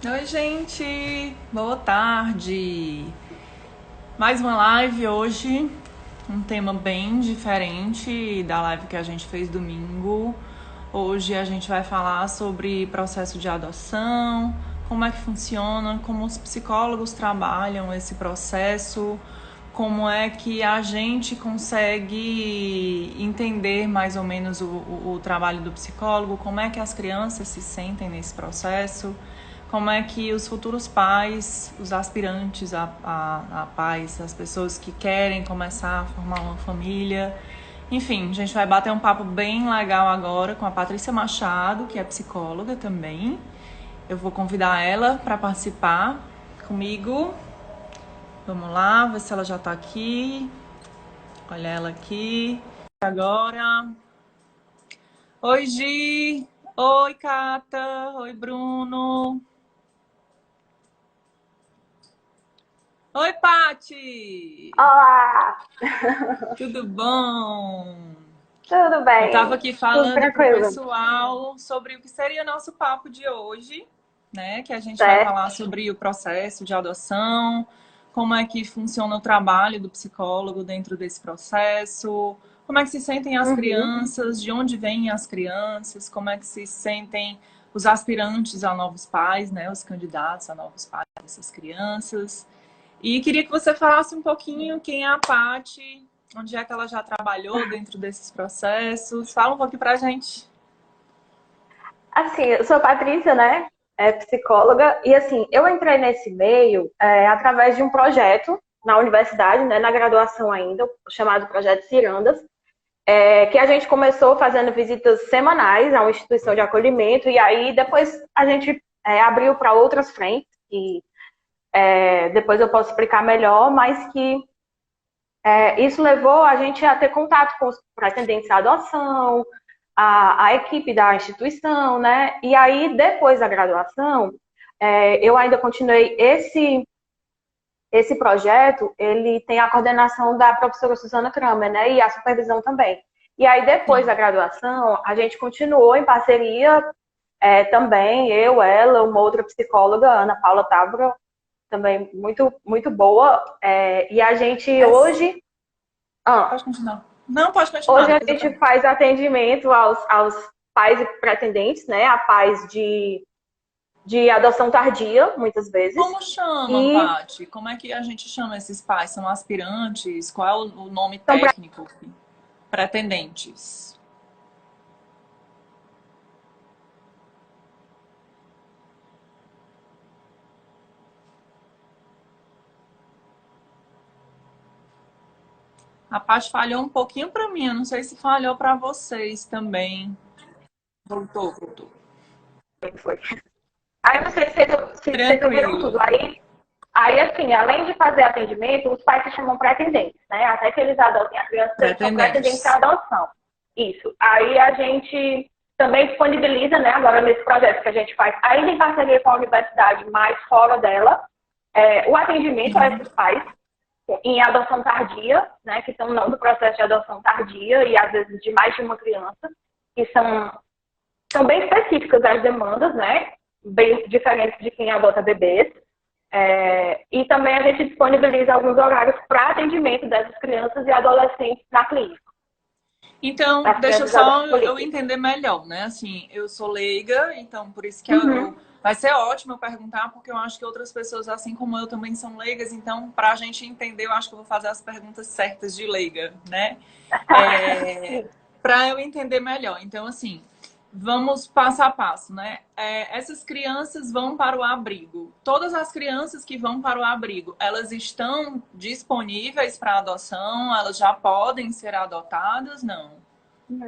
Oi, gente! Boa tarde! Mais uma live hoje, um tema bem diferente da live que a gente fez domingo. Hoje a gente vai falar sobre processo de adoção, como é que funciona, como os psicólogos trabalham esse processo, como é que a gente consegue entender mais ou menos o trabalho do psicólogo, como é que as crianças se sentem nesse processo, como é que os futuros pais, os aspirantes a pais, as pessoas que querem começar a formar uma família. Enfim, a gente vai bater um papo bem legal agora com a Patrícia Machado, que é psicóloga também. Eu vou convidar ela para participar comigo. Vamos lá, ver se ela já tá aqui. Olha ela aqui. Agora. Oi, Gi. Oi, Cata. Oi, Bruno. Oi, Pati. Olá! Tudo bom? Tudo Eu tava bem? aqui Tudo falando pro tranquilo? pessoal sobre o que seria nosso papo de hoje, né? Que a gente vai Certo? falar sobre o processo de adoção, como é que funciona o trabalho do psicólogo dentro desse processo, como é que se sentem as Uhum. crianças, de onde vêm as crianças, como é que se sentem os aspirantes a novos pais, né? Os candidatos a novos pais dessas crianças. E queria que você falasse um pouquinho quem é a Paty, onde é que ela já trabalhou dentro desses processos. Fala um pouquinho pra gente. Assim, eu sou Patrícia, né? Psicóloga. E assim, eu entrei nesse meio através de um projeto na universidade, né, na graduação ainda, chamado Projeto Cirandas, que a gente começou fazendo visitas semanais a uma instituição de acolhimento, e aí depois a gente abriu para outras frentes, que depois eu posso explicar melhor, mas que isso levou a gente a ter contato com os pretendentes à adoção, a equipe da instituição, né? E aí, depois da graduação, eu ainda continuei esse projeto, ele tem a coordenação da professora Suzana Kramer, né? E a supervisão também. E aí, depois da Sim. graduação, a gente continuou em parceria também, eu, ela, uma outra psicóloga, Ana Paula Távora, também muito, muito boa. E a gente Essa... hoje. Ah, Pode continuar. Não, pode continuar, Hoje a depois eu gente pergunto. faz atendimento aos pais e pretendentes, né? A pais de adoção tardia, muitas vezes. Como chama, E Paty? Como é que a gente chama esses pais? São aspirantes? Qual é o nome são técnico? Pretendentes. A Paty falhou um pouquinho para mim, eu não sei se falhou para vocês também. Voltou, voltou. foi. Aí eu não sei se vocês ouviram Tranquilo. tudo. Aí, assim, além de fazer atendimento, os pais se chamam pretendentes, né? Até que eles adotem a criança, eles são pretendentes à Pretendentes. adoção. Isso. Aí a gente também disponibiliza, né, agora nesse projeto que a gente faz, ainda em parceria com a universidade, mas fora dela, o atendimento a esses pais em adoção tardia, né, que são não do processo de adoção tardia e às vezes de mais de uma criança, que são bem específicas as demandas, né, bem diferentes de quem adota bebês. E também a gente disponibiliza alguns horários para atendimento dessas crianças e adolescentes na clínica, Então, das deixa crianças só eu acolhidas. entender melhor, né? Assim, eu sou leiga, então por isso que Uhum. vai ser ótimo eu perguntar, porque eu acho que outras pessoas, assim como eu, também são leigas, então, para a gente entender, eu acho que eu vou fazer as perguntas certas de leiga, né? É, para eu entender melhor. Então, assim, vamos passo a passo, né? Essas crianças vão para o abrigo. Todas as crianças que vão para o abrigo, elas estão disponíveis para adoção? Elas já podem ser adotadas? Não.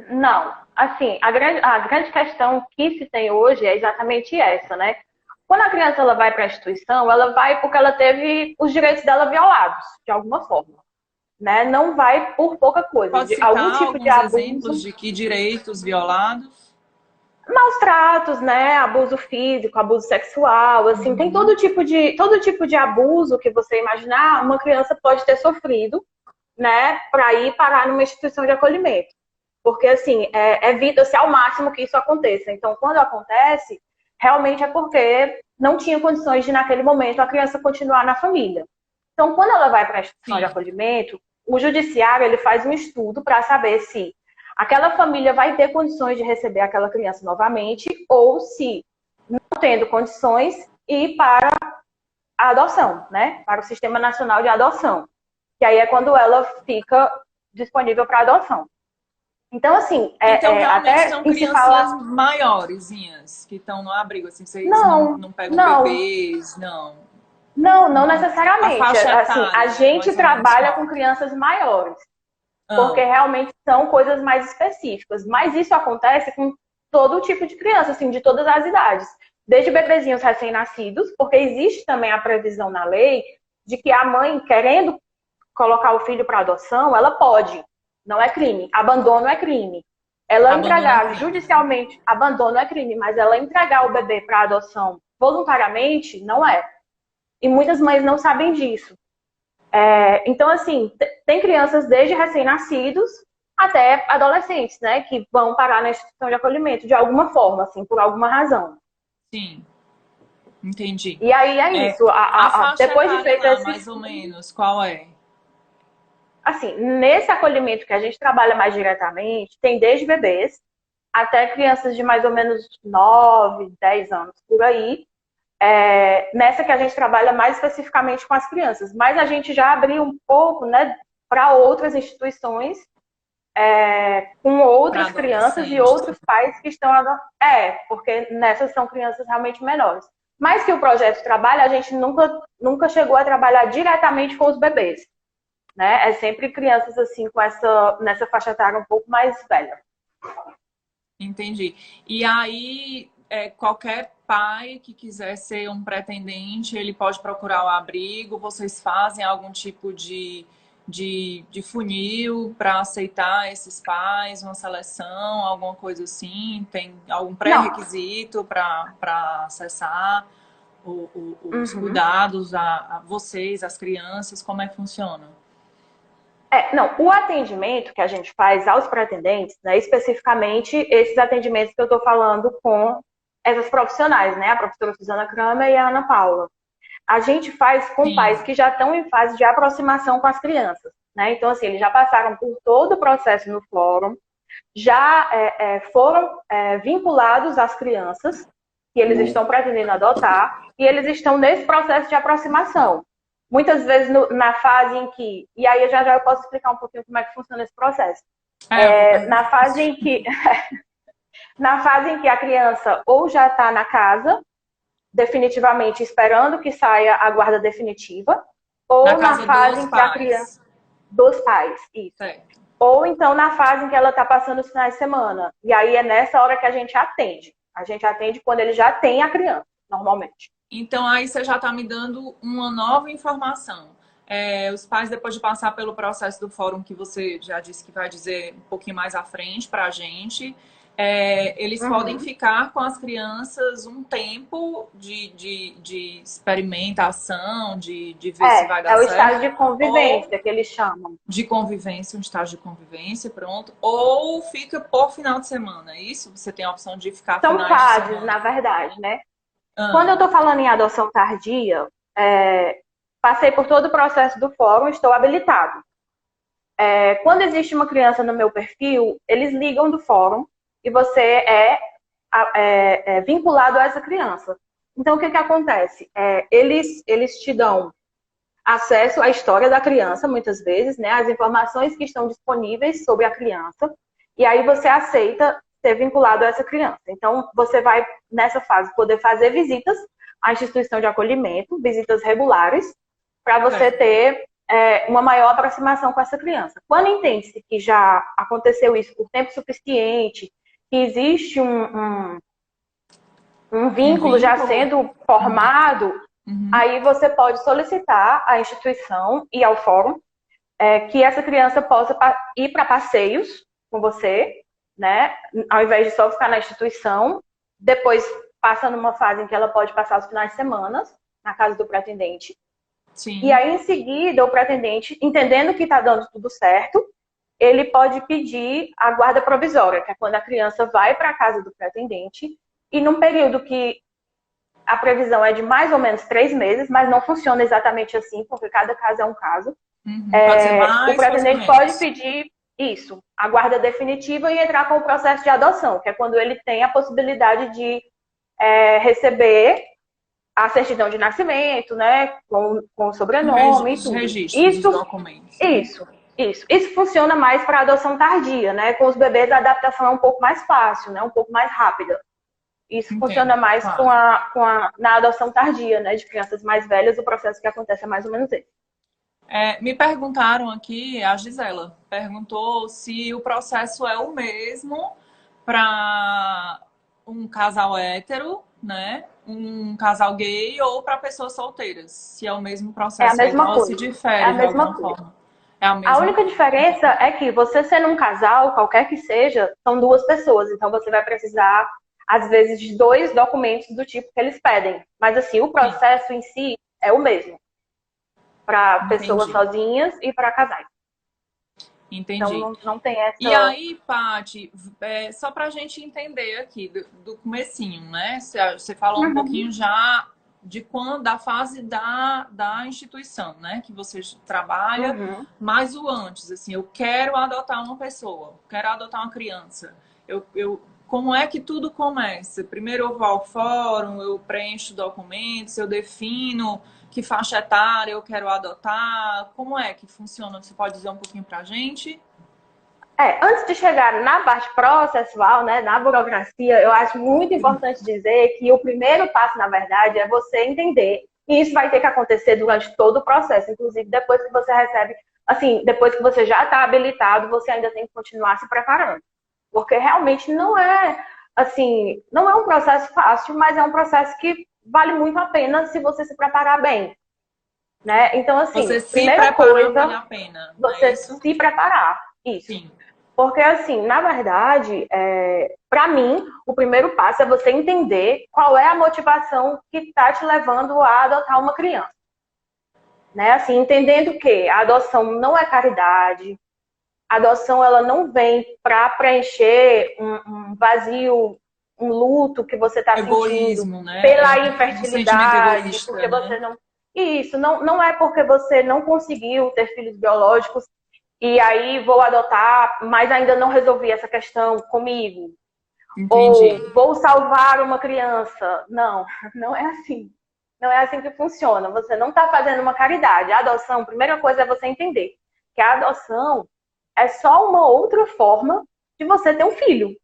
Não, assim, a grande questão que se tem hoje é exatamente essa, né? Quando a criança ela vai para a instituição, ela vai porque ela teve os direitos dela violados, de alguma forma, né? Não vai por pouca coisa, Pode de algum citar tipo de alguns exemplos abuso, de que direitos violados? maus tratos, né? Abuso físico, abuso sexual, assim, tem Uhum. todo tipo de abuso que você imaginar, uma criança pode ter sofrido, né? Para ir parar numa instituição de acolhimento. Porque, assim, evita-se ao máximo que isso aconteça. Então, quando acontece, realmente é porque não tinha condições de, naquele momento, a criança continuar na família. Então, quando ela vai para a instituição de Sim. acolhimento, o judiciário ele faz um estudo para saber se aquela família vai ter condições de receber aquela criança novamente ou se, não tendo condições, ir para a adoção, né? Para o Sistema Nacional de Adoção. Que aí é quando ela fica disponível para adoção. Então, assim, Então, realmente até são em se criancinhas falar... maiorzinhas que estão no abrigo, assim, vocês Não, não pegam não, bebês, não. não A necessariamente. faixa Assim, a etária, gente mais ou menos trabalha com qual? crianças maiores, porque Ah, realmente são coisas mais específicas. Mas isso acontece com todo tipo de criança, assim, de todas as idades. Desde bebezinhos recém-nascidos, porque existe também a previsão na lei de que a mãe, querendo colocar o filho para adoção, ela pode. Não é crime. Abandono é crime. Ela abandono é entregar crime, né? judicialmente, abandono é crime, mas ela entregar o bebê para adoção voluntariamente, não é. E muitas mães não sabem disso. Então, assim, tem crianças desde recém-nascidos até adolescentes, né, que vão parar na instituição de acolhimento de alguma forma, assim, por alguma razão. Sim, entendi. E aí é É, isso. a faixa Depois de etária feito lá, esse mais ou estudo, menos, qual é? assim, nesse acolhimento que a gente trabalha mais diretamente, tem desde bebês até crianças de mais ou menos 9, 10 anos por aí. Nessa que a gente trabalha mais especificamente com as crianças. Mas a gente já abriu um pouco, né, para outras instituições, com Para outras crianças e adolescentes? outros pais que estão... porque nessas são crianças realmente menores. Mas que o projeto trabalha, a gente nunca chegou a trabalhar diretamente com os bebês. Né? É sempre crianças assim nessa faixa etária um pouco mais velha. Entendi. E aí, qualquer pai que quiser ser um pretendente, ele pode procurar o abrigo, vocês fazem algum tipo de funil para aceitar esses pais, uma seleção, alguma coisa assim? Tem algum Não. pré-requisito para acessar os Uhum. cuidados a vocês, as crianças? Como é que funciona? Não, o atendimento que a gente faz aos pretendentes, né, especificamente esses atendimentos que eu estou falando com essas profissionais, né, a professora Suzana Kramer e a Ana Paula. A gente faz com pais Sim, que já estão em fase de aproximação com as crianças, né? Então, assim, eles já passaram por todo o processo no fórum, já foram vinculados às crianças que eles estão pretendendo adotar e eles estão nesse processo de aproximação. Muitas vezes na fase em que... E aí já eu posso explicar um pouquinho como é que funciona esse processo. eu vou Na perguntar fase isso. em que na fase em que a criança ou já está na casa, definitivamente esperando que saia a guarda definitiva, Na ou na casa fase dos em que a criança... pais. Dos pais, isso. Certo. Ou então na fase em que ela está passando os finais de semana. E aí é nessa hora que a gente atende. A gente atende quando ele já tem a criança, normalmente. Então, aí você já está me dando uma nova informação. Os pais, depois de passar pelo processo do fórum, que você já disse que vai dizer um pouquinho mais à frente para a gente, eles podem Uhum. ficar com as crianças um tempo de experimentação, de ver se vai dar É o certo, estágio de ou convivência que eles chamam. de convivência, um estágio de convivência, pronto, ou fica por final de semana, é isso? Você tem a opção de ficar São finais de fases, na semana. verdade, né? Quando eu Ah, estou falando em adoção tardia, passei por todo o processo do fórum, estou habilitado. Quando existe uma criança no meu perfil, eles ligam do fórum e você é vinculado a essa criança. Então, o que acontece? Eles te dão acesso à história da criança, muitas vezes, né? As informações que estão disponíveis sobre a criança, e aí você aceita ser vinculado a essa criança. Então, você vai, nessa fase, poder fazer visitas à instituição de acolhimento, visitas regulares, para você certo. ter uma maior aproximação com essa criança. Quando entende-se que já aconteceu isso por tempo suficiente, que existe um Um vínculo já vínculo. sendo formado, Uhum. aí você pode solicitar à instituição e ao fórum que essa criança possa ir para passeios com você, né? Ao invés de só ficar na instituição. Depois passa numa fase em que ela pode passar os finais de semana na casa do pretendente. E Sim, aí, em seguida, o pretendente, entendendo que está dando tudo certo, ele pode pedir a guarda provisória, que é quando a criança vai para a casa do pretendente e num período que a previsão é de mais ou menos 3 meses, mas não funciona exatamente assim, porque cada caso é um caso. Pode ser mais, O pretendente pode pode ser menos. pedir isso, a guarda definitiva e entrar com o processo de adoção, que é quando ele tem a possibilidade de receber a certidão de nascimento, né, com o sobrenome e Os tudo. registros, os documentos. Isso, isso. Isso funciona mais para adoção tardia, né? Com os bebês a adaptação é um pouco mais fácil, né? Um pouco mais rápida. Isso Entendo, funciona mais claro. na adoção tardia, né? De crianças mais velhas, o processo que acontece é mais ou menos esse. Me perguntaram aqui, a Gisela perguntou se o processo é o mesmo para um casal hétero, né? Um casal gay ou para pessoas solteiras. Se é o mesmo É a processo aí mesma ou se coisa. É a difere de mesma alguma coisa. forma. É a A mesma única coisa. diferença é que você sendo um casal, qualquer que seja, são duas pessoas. Então você vai precisar, às vezes, de 2 documentos do tipo que eles pedem. Mas assim, o Sim, processo em si é o mesmo para pessoas entendi. sozinhas e para casais. Então Entendi. não tem E essa. aí, Paty, só para a gente entender aqui do comecinho, né? Você falou um Uhum, pouquinho já de da fase da instituição, né? Que você trabalha, uhum. mas o antes, assim, eu quero adotar uma pessoa, quero adotar uma criança. Como é que tudo começa? Primeiro eu vou ao fórum, eu preencho documentos, eu defino que faixa etária eu quero adotar. Como é que funciona? Você pode dizer um pouquinho pra gente? Antes de chegar na parte processual, né, na burocracia, eu acho muito importante dizer que o primeiro passo, na verdade, é você entender. E isso vai ter que acontecer durante todo o processo, inclusive depois que você recebe, assim, depois que você já está habilitado, você ainda tem que continuar se preparando. Porque realmente não é, assim, não é um processo fácil, mas é um processo que vale muito a pena se você se preparar bem, né? Então, assim, Você se primeira preparar vale coisa, a pena, não é você isso? se preparar. Isso. Sim. Porque, assim, na verdade, para mim, o primeiro passo é você entender qual é a motivação que está te levando a adotar uma criança. Né? Assim, entendendo que a adoção não é caridade, a adoção ela não vem para preencher um vazio, um luto que você está sentindo Egoísmo, né? pela Um sentimento infertilidade, egoísta, porque né? você não. Isso, não é porque você não conseguiu ter filhos biológicos e aí vou adotar, mas ainda não resolvi essa questão comigo. Entendi. Ou vou salvar uma criança. Não, não é assim. Não é assim que funciona. Você não está fazendo uma caridade. A adoção, a primeira coisa é você entender que a adoção é só uma outra forma de você ter um filho.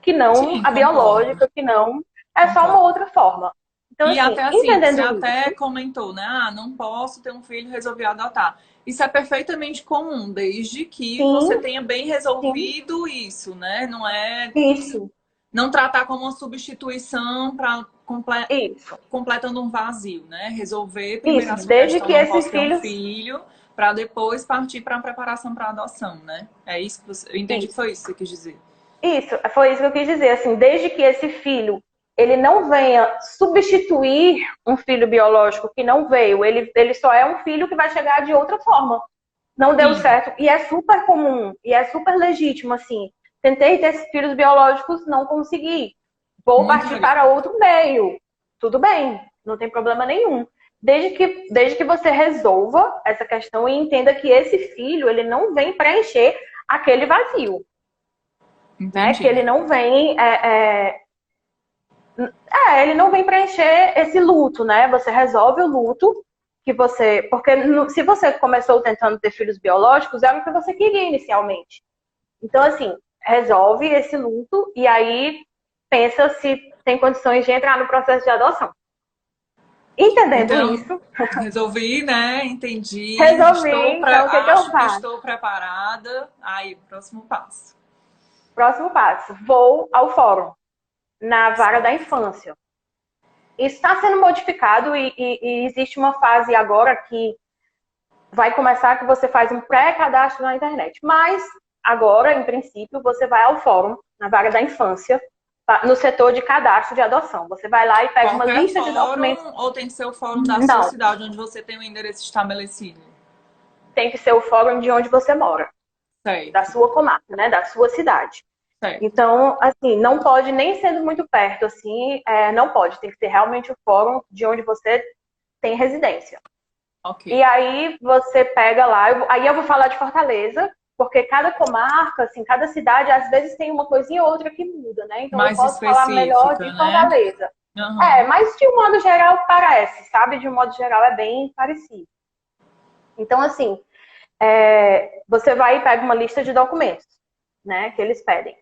Que não Sim, a concordo, biológica, que não. É só uma concordo. outra forma. Então, E assim, até assim, você entendendo até isso, comentou, né? Ah, não posso ter um filho, resolvi adotar. Isso é perfeitamente comum, desde que você sim, tenha bem sim, resolvido isso, né? Não é isso, não tratar como uma substituição para isso. completando um vazio, né? Resolver primeiro Isso, a sua desde questão, que não esse posso ter um filho. filho, para depois partir para a preparação para a adoção, né? É isso que você. Eu entendi que Isso. foi isso que você quis dizer. Isso, foi isso que eu quis dizer, assim, desde que esse filho ele não venha substituir um filho biológico que não veio, ele só é um filho que vai chegar de outra forma. Não deu Sim, certo, e é super comum, e é super legítimo, assim. Tentei ter filhos biológicos, não consegui. Vou muito partir para legal. outro meio. Tudo bem, não tem problema nenhum. Desde que você resolva essa questão e entenda que esse filho, ele não vem preencher aquele vazio, né? Que Entendi. ele não vem, ele não vem preencher esse luto, né? Você resolve o luto que você, porque se você começou tentando ter filhos biológicos, era o que você queria inicialmente. Então, assim, resolve esse luto e aí pensa se tem condições de entrar no processo de adoção. Entendendo Então, isso, resolvi, né? Entendi. resolvi. Então, o que que eu Acho que faço? estou preparada. Aí, próximo passo. Próximo passo: vou ao fórum, na vara da Certo. infância. Isso está sendo modificado e existe uma fase agora que vai começar que você faz um pré-cadastro na internet. Mas agora, em princípio, você vai ao fórum, na vaga da infância, no setor de cadastro de adoção. Você vai lá e pega uma Qualquer lista de documentos. fórum ou tem que ser o fórum da sua Não, cidade, onde você tem o endereço estabelecido? tem que ser o fórum de onde você mora, da Certo. sua comarca, né, da sua cidade. Certo. Então, assim, não pode nem sendo muito perto, assim, não pode. Tem que ser realmente o fórum de onde você tem residência. E Ok. aí você pega lá, aí eu vou falar de Fortaleza, porque cada comarca, assim, cada cidade, às vezes tem uma coisinha ou outra que muda, né? Então eu Mais posso falar melhor específica, de né? Fortaleza. Aham. Mas de um modo geral parece, sabe? De um modo geral é bem parecido. Então, assim, você vai e pega uma lista de documentos, né? Que eles pedem.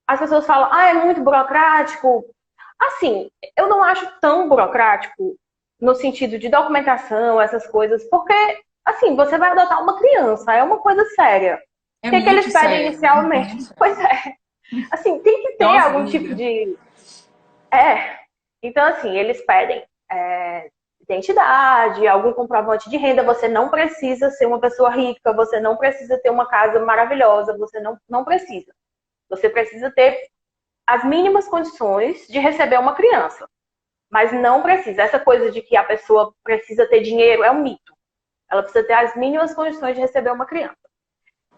As pessoas falam, é muito burocrático. Assim, eu não acho tão burocrático no sentido de documentação, essas coisas, porque, assim, você vai adotar uma criança, é uma coisa séria. É O que é que muito eles pedem sério, é muito inicialmente? sério. Pois é, assim, tem que ter Nossa, algum tipo amiga. de. É. Então, assim, eles pedem identidade, algum comprovante de renda. Você não precisa ser uma pessoa rica, você não precisa ter uma casa maravilhosa, você não precisa. Você precisa ter as mínimas condições de receber uma criança. Mas não precisa. Essa coisa de que a pessoa precisa ter dinheiro é um mito. Ela precisa ter as mínimas condições de receber uma criança.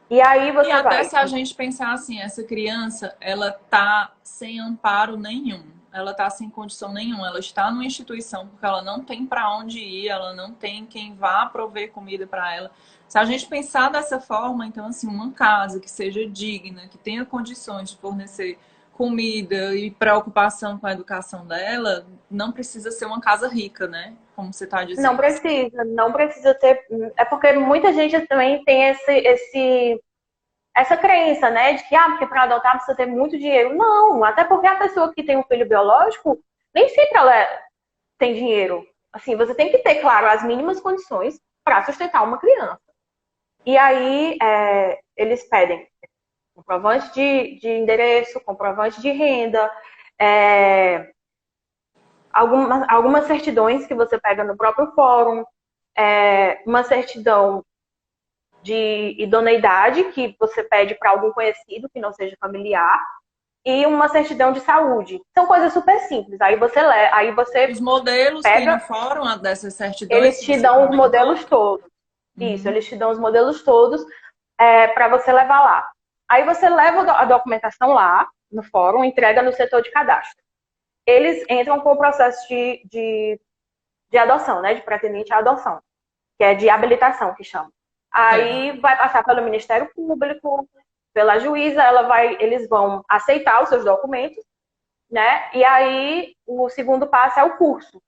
E aí E você até vai. se a gente pensar assim, essa criança, ela tá sem amparo nenhum, ela tá sem condição nenhuma, ela está numa instituição porque ela não tem para onde ir, ela não tem quem vá prover comida para ela. Se a gente pensar dessa forma, então assim, uma casa que seja digna, que tenha condições de fornecer comida e preocupação com a educação dela, não precisa ser uma casa rica, né? Como você está Não dizendo. precisa, não precisa ter. É porque muita gente também tem essa crença, né? De que, porque para adotar precisa ter muito dinheiro. Não, até porque a pessoa que tem um filho biológico, nem sempre ela tem dinheiro. Assim, você tem que ter, claro, as mínimas condições para sustentar uma criança. E aí, eles pedem comprovante de endereço, comprovante de renda, algumas certidões que você pega no próprio fórum, uma certidão de idoneidade que você pede para algum conhecido que não seja familiar e uma certidão de saúde. São coisas super simples. Aí você Os modelos tem no pega, fórum dessas certidões eles que te você dão os comentou? modelos todos. Isso, Uhum. eles te dão os modelos todos para você levar lá. Aí você leva a documentação lá no fórum, entrega no setor de cadastro. Eles entram com o processo de adoção, né? De pretendente à adoção, que é de habilitação que chama. Certo. Aí vai passar pelo Ministério Público, pela juíza, eles vão aceitar os seus documentos, né? E aí o segundo passo é o curso.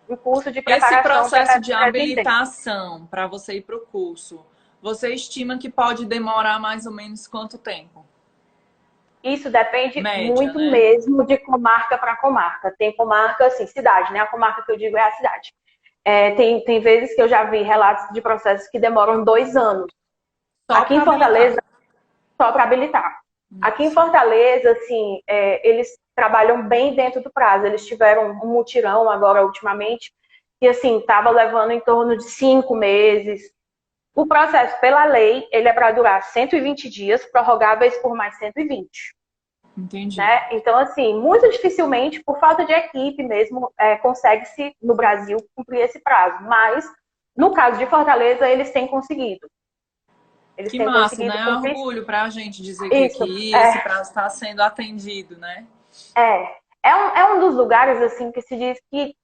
Um curso de Esse preparação processo para de pretendente. habilitação para você ir para o curso, você estima que pode demorar mais ou menos quanto tempo? Isso depende Média, muito né? mesmo de comarca para comarca. Tem comarca, assim, cidade, né? A comarca que eu digo é a cidade. Tem vezes que eu já vi relatos de processos que demoram 2 anos. Só Aqui para em habilitar. Fortaleza, só para habilitar. Aqui em Nossa. Fortaleza, assim, eles trabalham bem dentro do prazo. Eles tiveram um mutirão agora, ultimamente, que, assim, estava levando em torno de 5 meses. O processo, pela lei, ele é para durar 120 dias, prorrogáveis por mais 120. Entendi. Né? Então, assim, muito dificilmente, por falta de equipe mesmo, consegue-se, no Brasil, cumprir esse prazo. Mas, no caso de Fortaleza, eles têm conseguido. Eles Que têm massa, conseguido né? É um cumprir orgulho para a gente dizer que isso. aqui esse prazo está sendo atendido, né? É um dos lugares, assim, que se diz que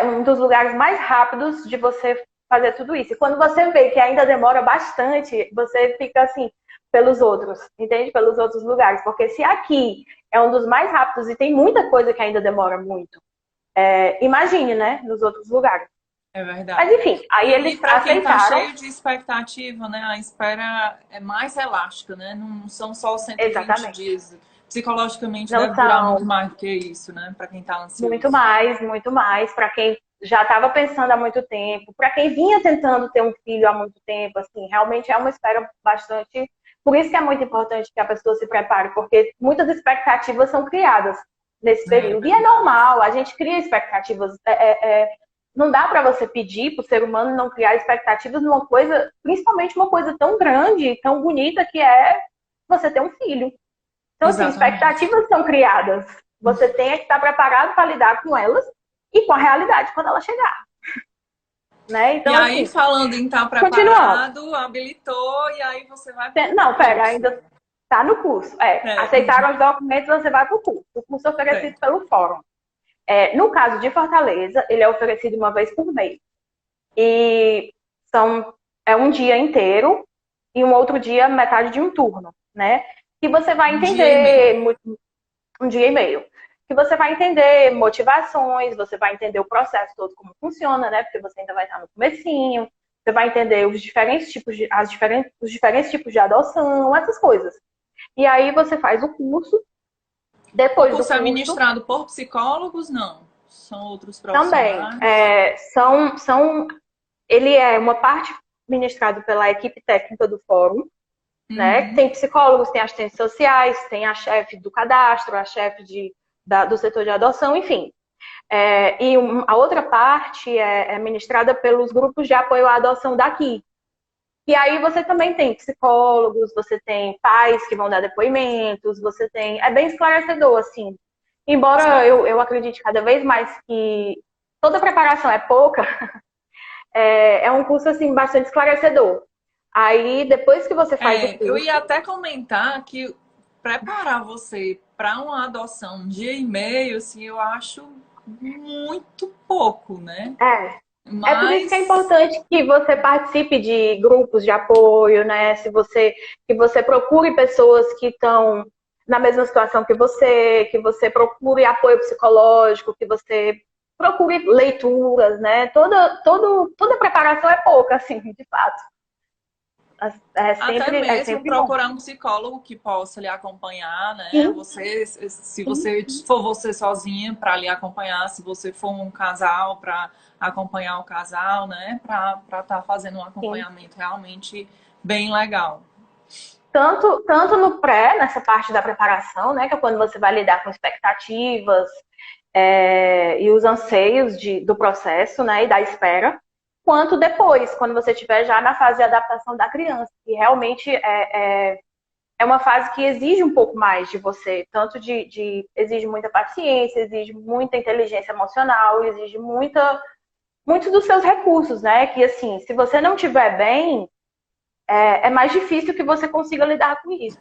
um dos lugares mais rápidos de você fazer tudo isso. E quando você vê que ainda demora bastante, você fica assim, pelos outros, entende? Pelos outros lugares. Porque se aqui é um dos mais rápidos e tem muita coisa que ainda demora muito, imagine, né, nos outros lugares. É Mas verdade. enfim, aí E eles para quem está aceitaram. cheio de expectativa, né? A espera é mais elástica, né? Não são só 120 Exatamente. dias. Psicologicamente Não deve durar muito são mais do que isso, né? Para quem está muito ansioso. mais, muito mais. Para quem já estava pensando há muito tempo, para quem vinha tentando ter um filho há muito tempo, assim, realmente é uma espera bastante. Por isso que é muito importante que a pessoa se prepare, porque muitas expectativas são criadas nesse É período. E é verdade. normal, a gente cria expectativas. Não dá para você pedir para o ser humano não criar expectativas numa coisa, principalmente uma coisa tão grande, tão bonita que é você ter um filho. Então, assim, Exatamente. expectativas são criadas. Você tem que estar preparado para lidar com elas e com a realidade quando ela chegar. né? E Então, aí, assim, falando em estar continuando. preparado, habilitou, e aí você vai para o Não, pera, curso. ainda está no curso. É, Aceitaram os documentos, você vai para o curso. O curso é oferecido certo. pelo fórum. No caso de Fortaleza, ele é oferecido uma vez por mês. E é um dia inteiro e um outro dia metade de um turno, né? E você vai Um dia e meio. entender um dia e meio. Que você vai entender motivações, você vai entender o processo todo como funciona, né? Porque você ainda vai estar no comecinho, você vai entender os diferentes tipos os diferentes tipos de adoção, essas coisas. E aí você faz o curso, O depois do curso é curso ministrado por psicólogos? Não. São outros também profissionais? ele é uma parte ministrado pela equipe técnica do fórum, né? Uhum. Tem psicólogos, tem assistentes sociais, tem a chefe do cadastro, a chefe do setor de adoção, enfim. A outra parte é ministrada pelos grupos de apoio à adoção daqui. E aí você também tem psicólogos, você tem pais que vão dar depoimentos, você tem. É bem esclarecedor, assim. Embora Certo. eu acredite cada vez mais que toda preparação é pouca, é um curso assim bastante esclarecedor. Aí, depois que você faz o Eu curso, ia até comentar que preparar você para uma adoção um dia e meio, assim, eu acho muito pouco, né? é, é por isso que é Mas importante que você participe de grupos de apoio, né? Que você procure pessoas que estão na mesma situação que você procure apoio psicológico, que você procure leituras, né? Toda preparação é pouca, assim, de fato. até É mesmo sempre bom. procurar um psicólogo que possa lhe acompanhar, né? Sim, Você, se sim, você for você sozinha para lhe acompanhar, se você for um casal para acompanhar o casal, né? Para estar fazendo um sim. acompanhamento realmente bem legal. Tanto no pré, nessa parte da preparação, né, que é quando você vai lidar com expectativas e os anseios do processo, né, e da espera, quanto depois, quando você estiver já na fase de adaptação da criança, que realmente é uma fase que exige um pouco mais de você, tanto exige muita paciência, exige muita inteligência emocional, exige muitos dos seus recursos, né, que assim, se você não estiver bem, é mais difícil que você consiga lidar com isso.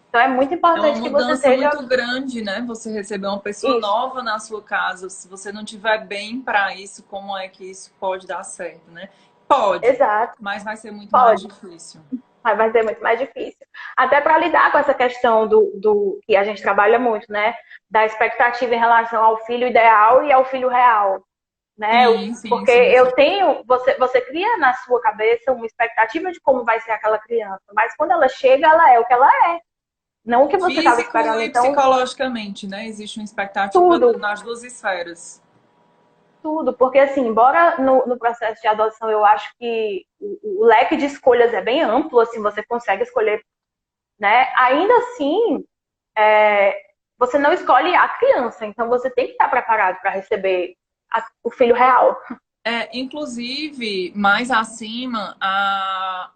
Então é muito É uma importante que você mudança esteja muito grande, né? Você receber uma pessoa isso, nova na sua casa. Se você não tiver bem para isso, como é que isso pode dar certo, né? Pode, exato, mas vai ser muito mais pode, difícil. mas vai ser muito mais difícil. Até para lidar com essa questão do que a gente trabalha muito, né? Da expectativa em relação ao filho ideal e ao filho real, né? Sim, sim, Porque sim, sim. você cria na sua cabeça uma expectativa de como vai ser aquela criança, mas quando ela chega, ela é o que ela é, não o que você estava Físico esperando. e Então, psicologicamente, né? Existe uma expectativa tudo, nas duas esferas. tudo, porque assim, embora no processo de adoção eu acho que o leque de escolhas é bem amplo, assim, você consegue escolher, né? Ainda assim, é, você não escolhe a criança, então você tem que estar preparado para receber o filho real. Inclusive, mais acima, a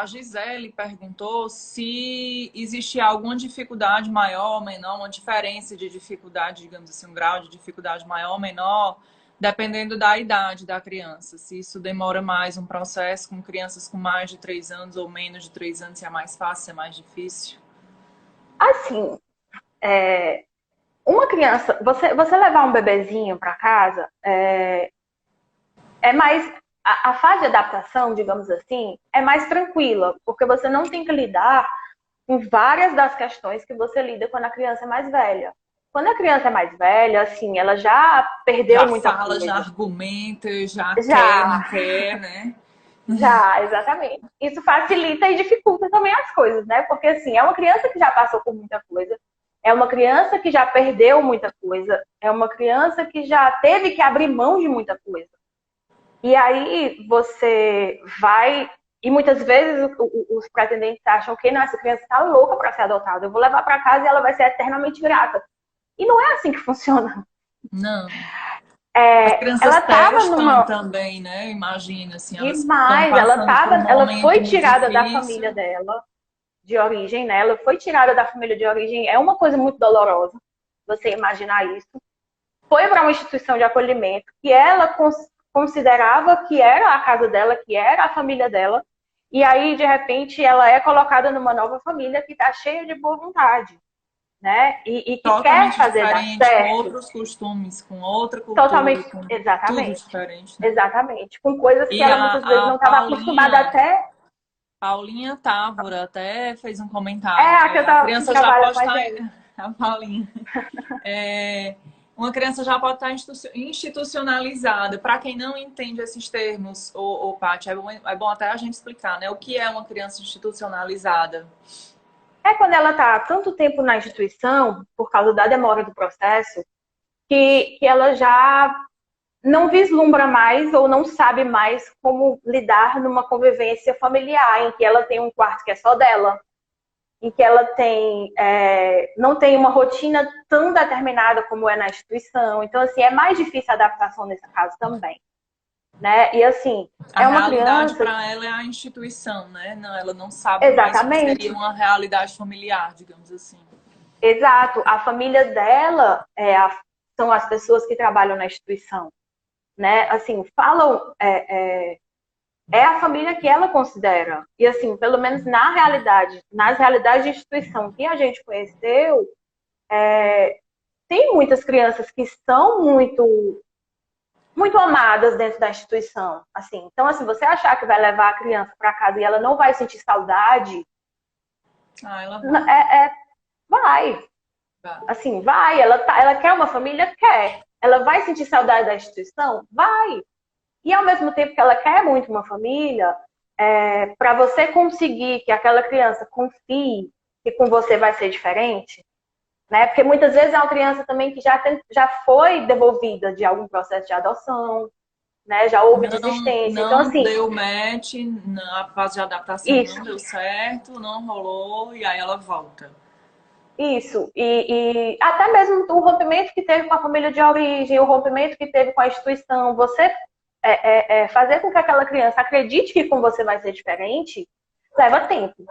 Gisele perguntou se existia alguma dificuldade maior ou menor, uma diferença de dificuldade, digamos assim, um grau de dificuldade maior ou menor, dependendo da idade da criança. Se isso demora mais um processo com crianças com mais de 3 anos ou menos de 3 anos, se é mais fácil, se é mais difícil. Assim, é, uma criança, você levar um bebezinho para casa é mais a fase de adaptação, digamos assim, é mais tranquila, porque você não tem que lidar com várias das questões que você lida quando a criança é mais velha. Quando a criança é mais velha, assim, ela já perdeu Já muita fala, já coisa. argumenta, já quer, não Já, quer, né? já, exatamente. Isso facilita e dificulta também as coisas, né? Porque, assim, é uma criança que já passou por muita coisa, é uma criança que já perdeu muita coisa, é uma criança que já teve que abrir mão de muita coisa. E aí você vai. E muitas vezes os pretendentes acham que não, essa criança está louca para ser adotada. Eu vou levar para casa e ela vai ser eternamente grata. E não é assim que funciona. Não. As crianças Ela estava testam numa. também, né? Imagina, assim, elas estão Demais, passando por um ela momento foi muito tirada da família difícil. dela, de origem, né? Ela foi tirada da família de origem. É uma coisa muito dolorosa você imaginar isso. Foi para uma instituição de acolhimento que ela considerava que era a casa dela, que era a família dela, e aí, de repente, ela é colocada numa nova família que está cheia de boa vontade, né? E que quer Totalmente fazer dar diferente, com certo. outros costumes, com outra cultura, Totalmente, com tudo exatamente, diferente, né? exatamente. Com coisas que E ela muitas vezes a não estava acostumada até. Paulinha Távora até fez um É comentário. a que, que A criança já trabalha pode com a estar. gente. A Paulinha. Uma criança já pode estar institucionalizada. Para quem não entende esses termos, Paty, é bom até a gente explicar, né? O que é uma criança institucionalizada? É quando ela está há tanto tempo na instituição, por causa da demora do processo, que ela já não vislumbra mais ou não sabe mais como lidar numa convivência familiar, em que ela tem um quarto que é só dela, em que ela tem, não tem uma rotina tão determinada como é na instituição. Então, assim, é mais difícil a adaptação nesse caso também. Né? E, assim, A é uma realidade criança... para ela é a instituição, né? Não, ela não sabe mais o que seria Exatamente. uma realidade familiar, digamos assim. Exato. A família dela são as pessoas que trabalham na instituição. Né? Assim, falam... é a família que ela considera. E, assim, pelo menos na realidade, nas realidades de instituição que a gente conheceu, tem muitas crianças que são muito amadas dentro da instituição. Assim, então, assim, você achar que vai levar a criança para casa e ela não vai sentir saudade, Ela vai. vai. Vai. Assim, vai. Ela quer uma família? Quer. Ela vai sentir saudade da instituição? Vai. E ao mesmo tempo que ela quer muito uma família, para você conseguir que aquela criança confie que com você vai ser diferente, né? Porque muitas vezes é uma criança também que já foi devolvida de algum processo de adoção, né? Já houve desistência. Então, Não assim, deu match, na fase de adaptação isso, não deu certo, não rolou, e aí ela volta. isso. E até mesmo o rompimento que teve com a família de origem, o rompimento que teve com a instituição, você fazer com que aquela criança acredite que com você vai ser diferente, leva tempo.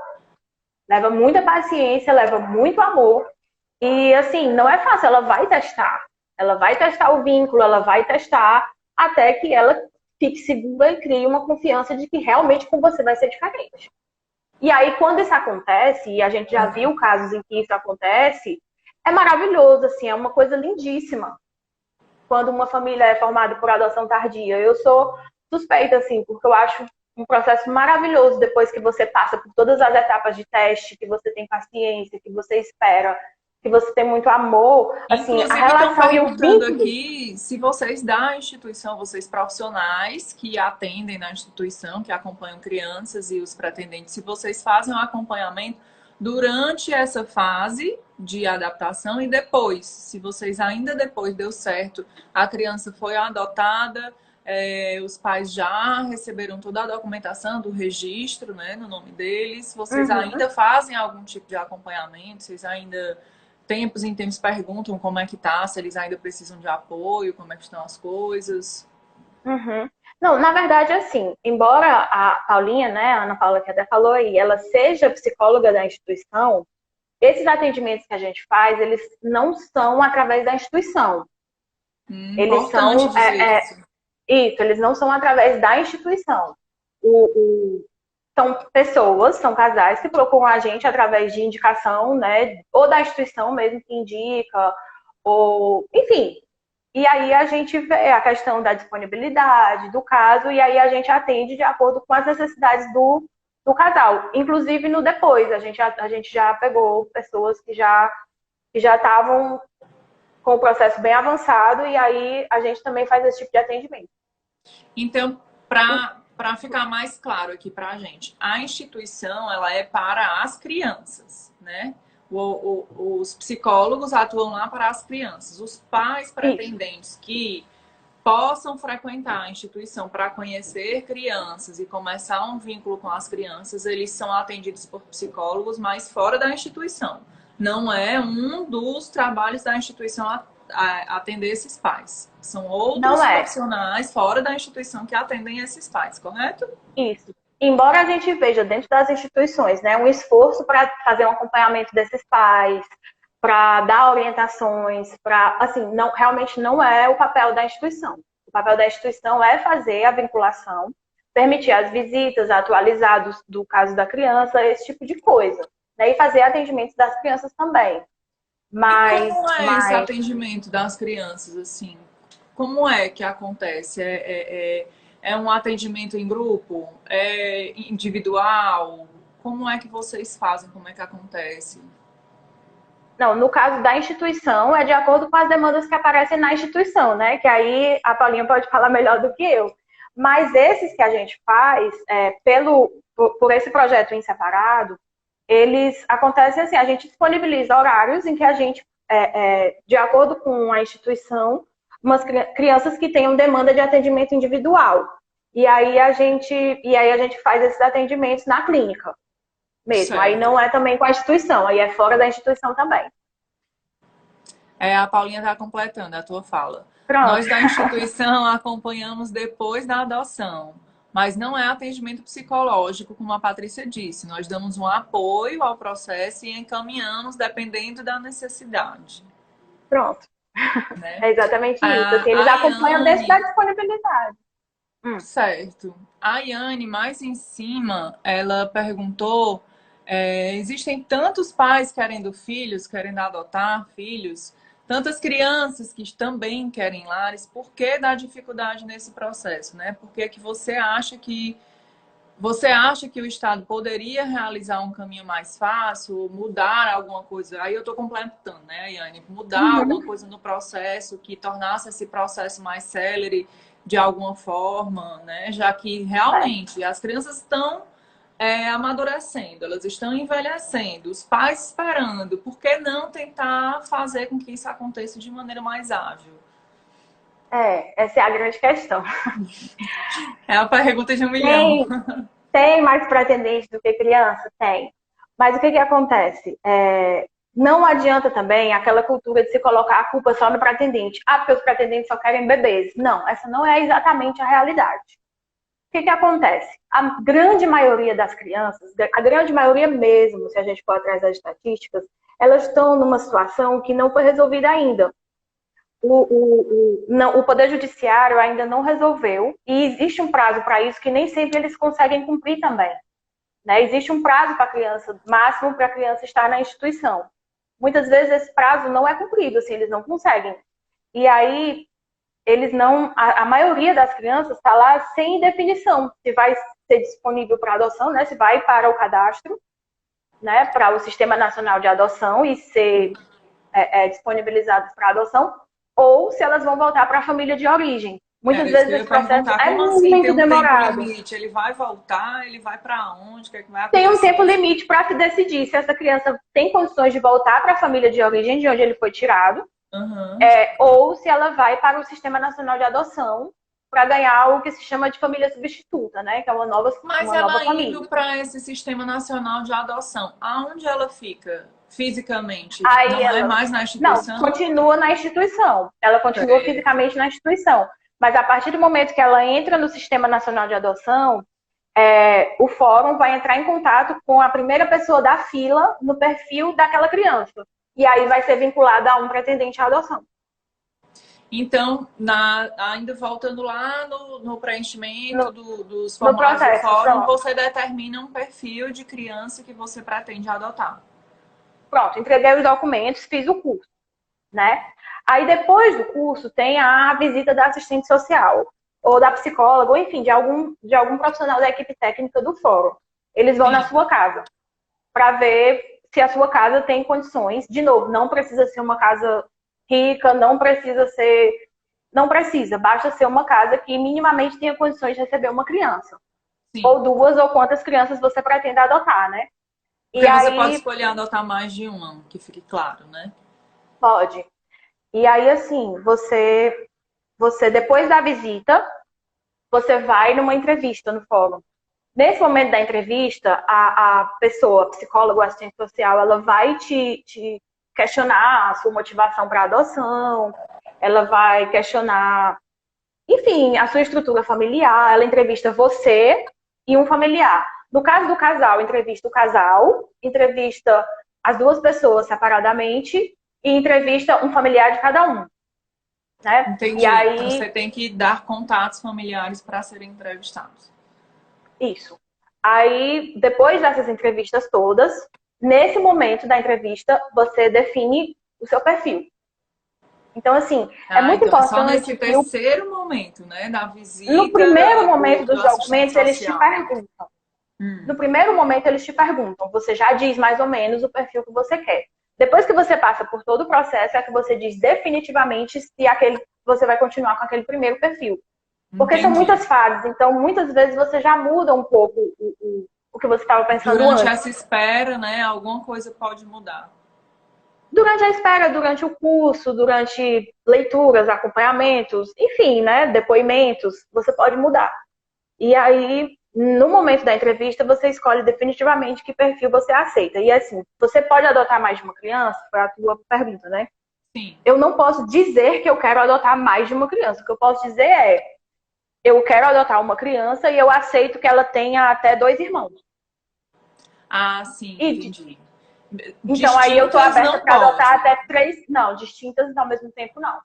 Leva muita paciência, leva muito amor. E, assim, não é fácil. Ela vai testar. Ela vai testar o vínculo, ela vai testar até que ela fique segura e crie uma confiança de que realmente com você vai ser diferente. E aí, quando isso acontece, e a gente já viu casos em que isso acontece, é maravilhoso, assim, é uma coisa lindíssima. Quando uma família é formada por adoção tardia. Eu sou suspeita, assim, porque eu acho um processo maravilhoso depois que você passa por todas as etapas de teste, que você tem paciência, que você espera, que você tem muito amor. Assim, a Inclusive, estão relação e o perguntando vínculo. aqui se vocês da instituição, vocês profissionais que atendem na instituição, que acompanham crianças e os pretendentes, se vocês fazem um acompanhamento durante essa fase de adaptação e depois, se vocês ainda depois deu certo, a criança foi adotada, os pais já receberam toda a documentação do registro, né, no nome deles, vocês ainda fazem algum tipo de acompanhamento, vocês ainda tempos em tempos perguntam como é que tá, se eles ainda precisam de apoio, como é que estão as coisas. Não, na verdade, assim, embora a Paulinha, né, a Ana Paula que até falou aí, ela seja psicóloga da instituição, esses atendimentos que a gente faz, eles não são através da instituição. Eles Importante são, dizer isso. isso, eles não são através da instituição. São pessoas, são casais que procuram a gente através de indicação, né, ou da instituição mesmo que indica, ou, enfim. E aí a gente vê a questão da disponibilidade do caso, e aí a gente atende de acordo com as necessidades do casal. Inclusive no depois, a gente já pegou pessoas que já estavam com o processo bem avançado, e aí a gente também faz esse tipo de atendimento. Então, para ficar mais claro aqui para a gente, a instituição ela é para as crianças, né? Os psicólogos atuam lá para as crianças. Os pais pretendentes que possam frequentar a instituição para conhecer crianças e começar um vínculo com as crianças, eles são atendidos por psicólogos, mas fora da instituição. Não é um dos trabalhos da instituição atender esses pais. São outros profissionais fora da instituição que atendem esses pais, correto? Isso. Embora a gente veja dentro das instituições, né, um esforço para fazer um acompanhamento desses pais, para dar orientações, para, assim, não, realmente não é o papel da instituição. O papel da instituição é fazer a vinculação, permitir as visitas, atualizar do caso da criança, esse tipo de coisa. Né? E fazer atendimentos das crianças também. E como é esse atendimento das crianças, assim? Como é que acontece? É um atendimento em grupo? É individual? Como é que vocês fazem? Como é que acontece? Não, no caso da instituição, é de acordo com as demandas que aparecem na instituição, né? Que aí a Paulinha pode falar melhor do que eu. Mas esses que a gente faz, por esse projeto em separado, eles acontecem assim, a gente disponibiliza horários em que a gente, de acordo com a instituição, umas crianças que tenham demanda de atendimento individual. E aí a gente faz esses atendimentos na clínica mesmo. Certo. Aí não é também com a instituição, aí é fora da instituição também. A Paulinha está completando a tua fala. Pronto. Nós da instituição acompanhamos depois da adoção, mas não é atendimento psicológico, como a Patrícia disse. Nós damos um apoio ao processo e encaminhamos dependendo da necessidade. Pronto. Né? É exatamente isso. Assim, eles acompanham desde a disponibilidade. Certo. A Yane, mais em cima, ela perguntou: existem tantos pais querendo filhos, querendo adotar filhos, tantas crianças que também querem lares, por que dá dificuldade nesse processo, né? Por que você acha que o Estado poderia realizar um caminho mais fácil, mudar alguma coisa? Aí eu estou completando, né, Yane? Mudar alguma coisa no processo que tornasse esse processo mais célere de alguma forma, né? Já que realmente as crianças estão amadurecendo, elas estão envelhecendo, os pais esperando. Por que não tentar fazer com que isso aconteça de maneira mais ágil? Essa é a grande questão. É a pergunta de 1 milhão. Tem mais pretendente do que criança? Tem. Mas o que acontece? Não adianta também aquela cultura de se colocar a culpa só no pretendente. Porque os pretendentes só querem bebês. Não, essa não é exatamente a realidade. O que acontece? A grande maioria das crianças, a grande maioria mesmo, se a gente for atrás das estatísticas, elas estão numa situação que não foi resolvida ainda. O Poder Judiciário ainda não resolveu e existe um prazo para isso que nem sempre eles conseguem cumprir também. Né? Existe um prazo para a criança, máximo para a criança estar na instituição. Muitas vezes esse prazo não é cumprido, assim, eles não conseguem. E aí, eles não. A maioria das crianças está lá sem definição se vai ser disponível para adoção, né? Se vai para o cadastro, né? Para o Sistema Nacional de Adoção e ser disponibilizados para adoção, ou se elas vão voltar para a família de origem. Muitas vezes esse processo é muito demorado. Tempo limite? Ele vai voltar? Ele vai para onde? O que vai acontecer? Tem um tempo limite para se decidir se essa criança tem condições de voltar para a família de origem de onde ele foi tirado, ou se ela vai para o Sistema Nacional de Adoção para ganhar o que se chama de família substituta, né? Que é uma nova família. Mas ela indo para esse Sistema Nacional de Adoção, aonde ela fica fisicamente? Aí não é mais na instituição? Não, continua na instituição. Ela continua fisicamente na instituição. Mas a partir do momento que ela entra no Sistema Nacional de Adoção, o fórum vai entrar em contato com a primeira pessoa da fila no perfil daquela criança. E aí vai ser vinculada a um pretendente à adoção. Então, ainda voltando lá no preenchimento dos formulários do fórum, você determina um perfil de criança que você pretende adotar. Pronto, entreguei os documentos, fiz o curso, né? Aí depois do curso tem a visita da assistente social, ou da psicóloga, ou enfim, de algum profissional da equipe técnica do fórum. Eles vão na sua casa para ver se a sua casa tem condições. De novo, não precisa ser uma casa rica, não precisa, basta ser uma casa que minimamente tenha condições de receber uma criança. Sim. Ou duas, ou quantas crianças você pretende adotar, né? E aí, você pode escolher adotar mais de uma, que fique claro, né? Pode. E aí, assim, você depois da visita, você vai numa entrevista no fórum. Nesse momento da entrevista, a pessoa, a psicóloga ou assistente social, ela vai te questionar a sua motivação para adoção, ela vai questionar, enfim, a sua estrutura familiar, ela entrevista você e um familiar. No caso do casal, entrevista o casal, entrevista as duas pessoas separadamente e entrevista um familiar de cada um. né? Entendi. E Então, aí, você tem que dar contatos familiares para serem entrevistados. isso. Aí, depois dessas entrevistas todas, nesse momento da entrevista, você define o seu perfil. Então, assim, é Ah, muito então é só nesse importante que terceiro momento, né, da no visita primeiro momento do dos assistente documentos, eles te social. perguntam. No primeiro momento, eles te perguntam. Você já diz mais ou menos o perfil que você quer. Depois que você passa por todo o processo, é que você diz definitivamente se você vai continuar com aquele primeiro perfil. Porque são Entendi. muitas fases, então muitas vezes você já muda um pouco o que você estava pensando Durante antes. essa espera, né, alguma coisa pode mudar. Durante a espera, durante o curso, durante leituras, acompanhamentos, enfim, né, depoimentos, você pode mudar. E aí, no momento da entrevista, você escolhe definitivamente que perfil você aceita. E assim, você pode adotar mais de uma criança? Para a tua pergunta, né? Sim. Eu não posso dizer que eu quero adotar mais de uma criança. O que eu posso dizer é, eu quero adotar uma criança e eu aceito que ela tenha até 2 irmãos. Ah, sim, E, entendi. então aí eu tô Distintas aberta não para adotar pode. até 3, não, distintas ao mesmo tempo não.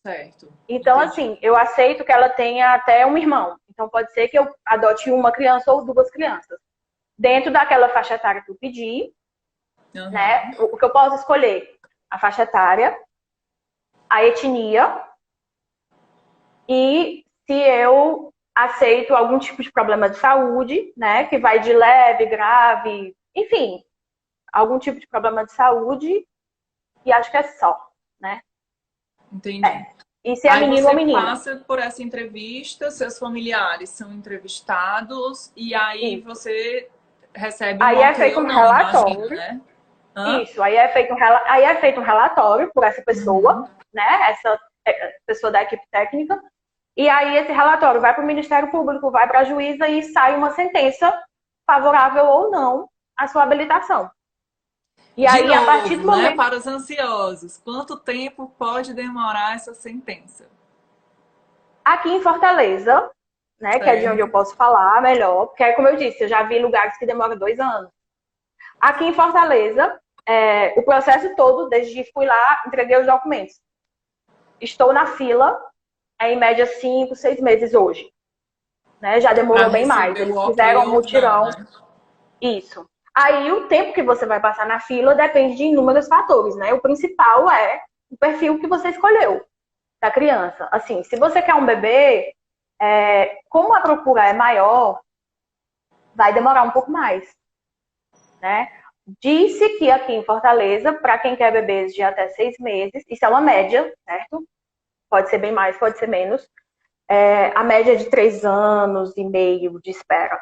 Certo, Então, entendi. assim, eu aceito que ela tenha até um irmão. Então, pode ser que eu adote uma criança ou 2 crianças. Dentro daquela faixa etária que eu pedi, né? Aham. O que eu posso escolher? A faixa etária, a etnia e se eu aceito algum tipo de problema de saúde, né? Que vai de leve, grave, enfim, algum tipo de problema de saúde e acho que é só, né? Entendi. E se é Aí menino ou você menina. passa por essa entrevista, seus familiares são entrevistados e aí Isso. você recebe um Aí é ok feito ou um não, imagino, relatório. né? Hã? Isso, aí é feito um relatório por essa pessoa, Uhum. né? Essa pessoa da equipe técnica. E aí esse relatório vai para o Ministério Público, vai para a juíza e sai uma sentença favorável ou não à sua habilitação. E De aí, a partir do novo, né? momento. Para os ansiosos, quanto tempo pode demorar essa sentença? Aqui em Fortaleza, né, que é de onde eu Certo. posso falar melhor, porque, como eu disse, eu já vi lugares que demoram 2 anos. Aqui em Fortaleza, o processo todo, desde que fui lá, entreguei os documentos. Estou na fila, em média 5, 6 meses hoje. Né? Já Para demorou bem mais. receber o Eles ok fizeram um ou não, mutirão. né? Isso. Aí o tempo que você vai passar na fila depende de inúmeros fatores, né? O principal é o perfil que você escolheu da criança. Assim, se você quer um bebê, como a procura é maior, vai demorar um pouco mais, né? Disse que aqui em Fortaleza, para quem quer bebês de até 6 meses, isso é uma média, certo? Pode ser bem mais, pode ser menos. A média é de 3 anos e meio de espera,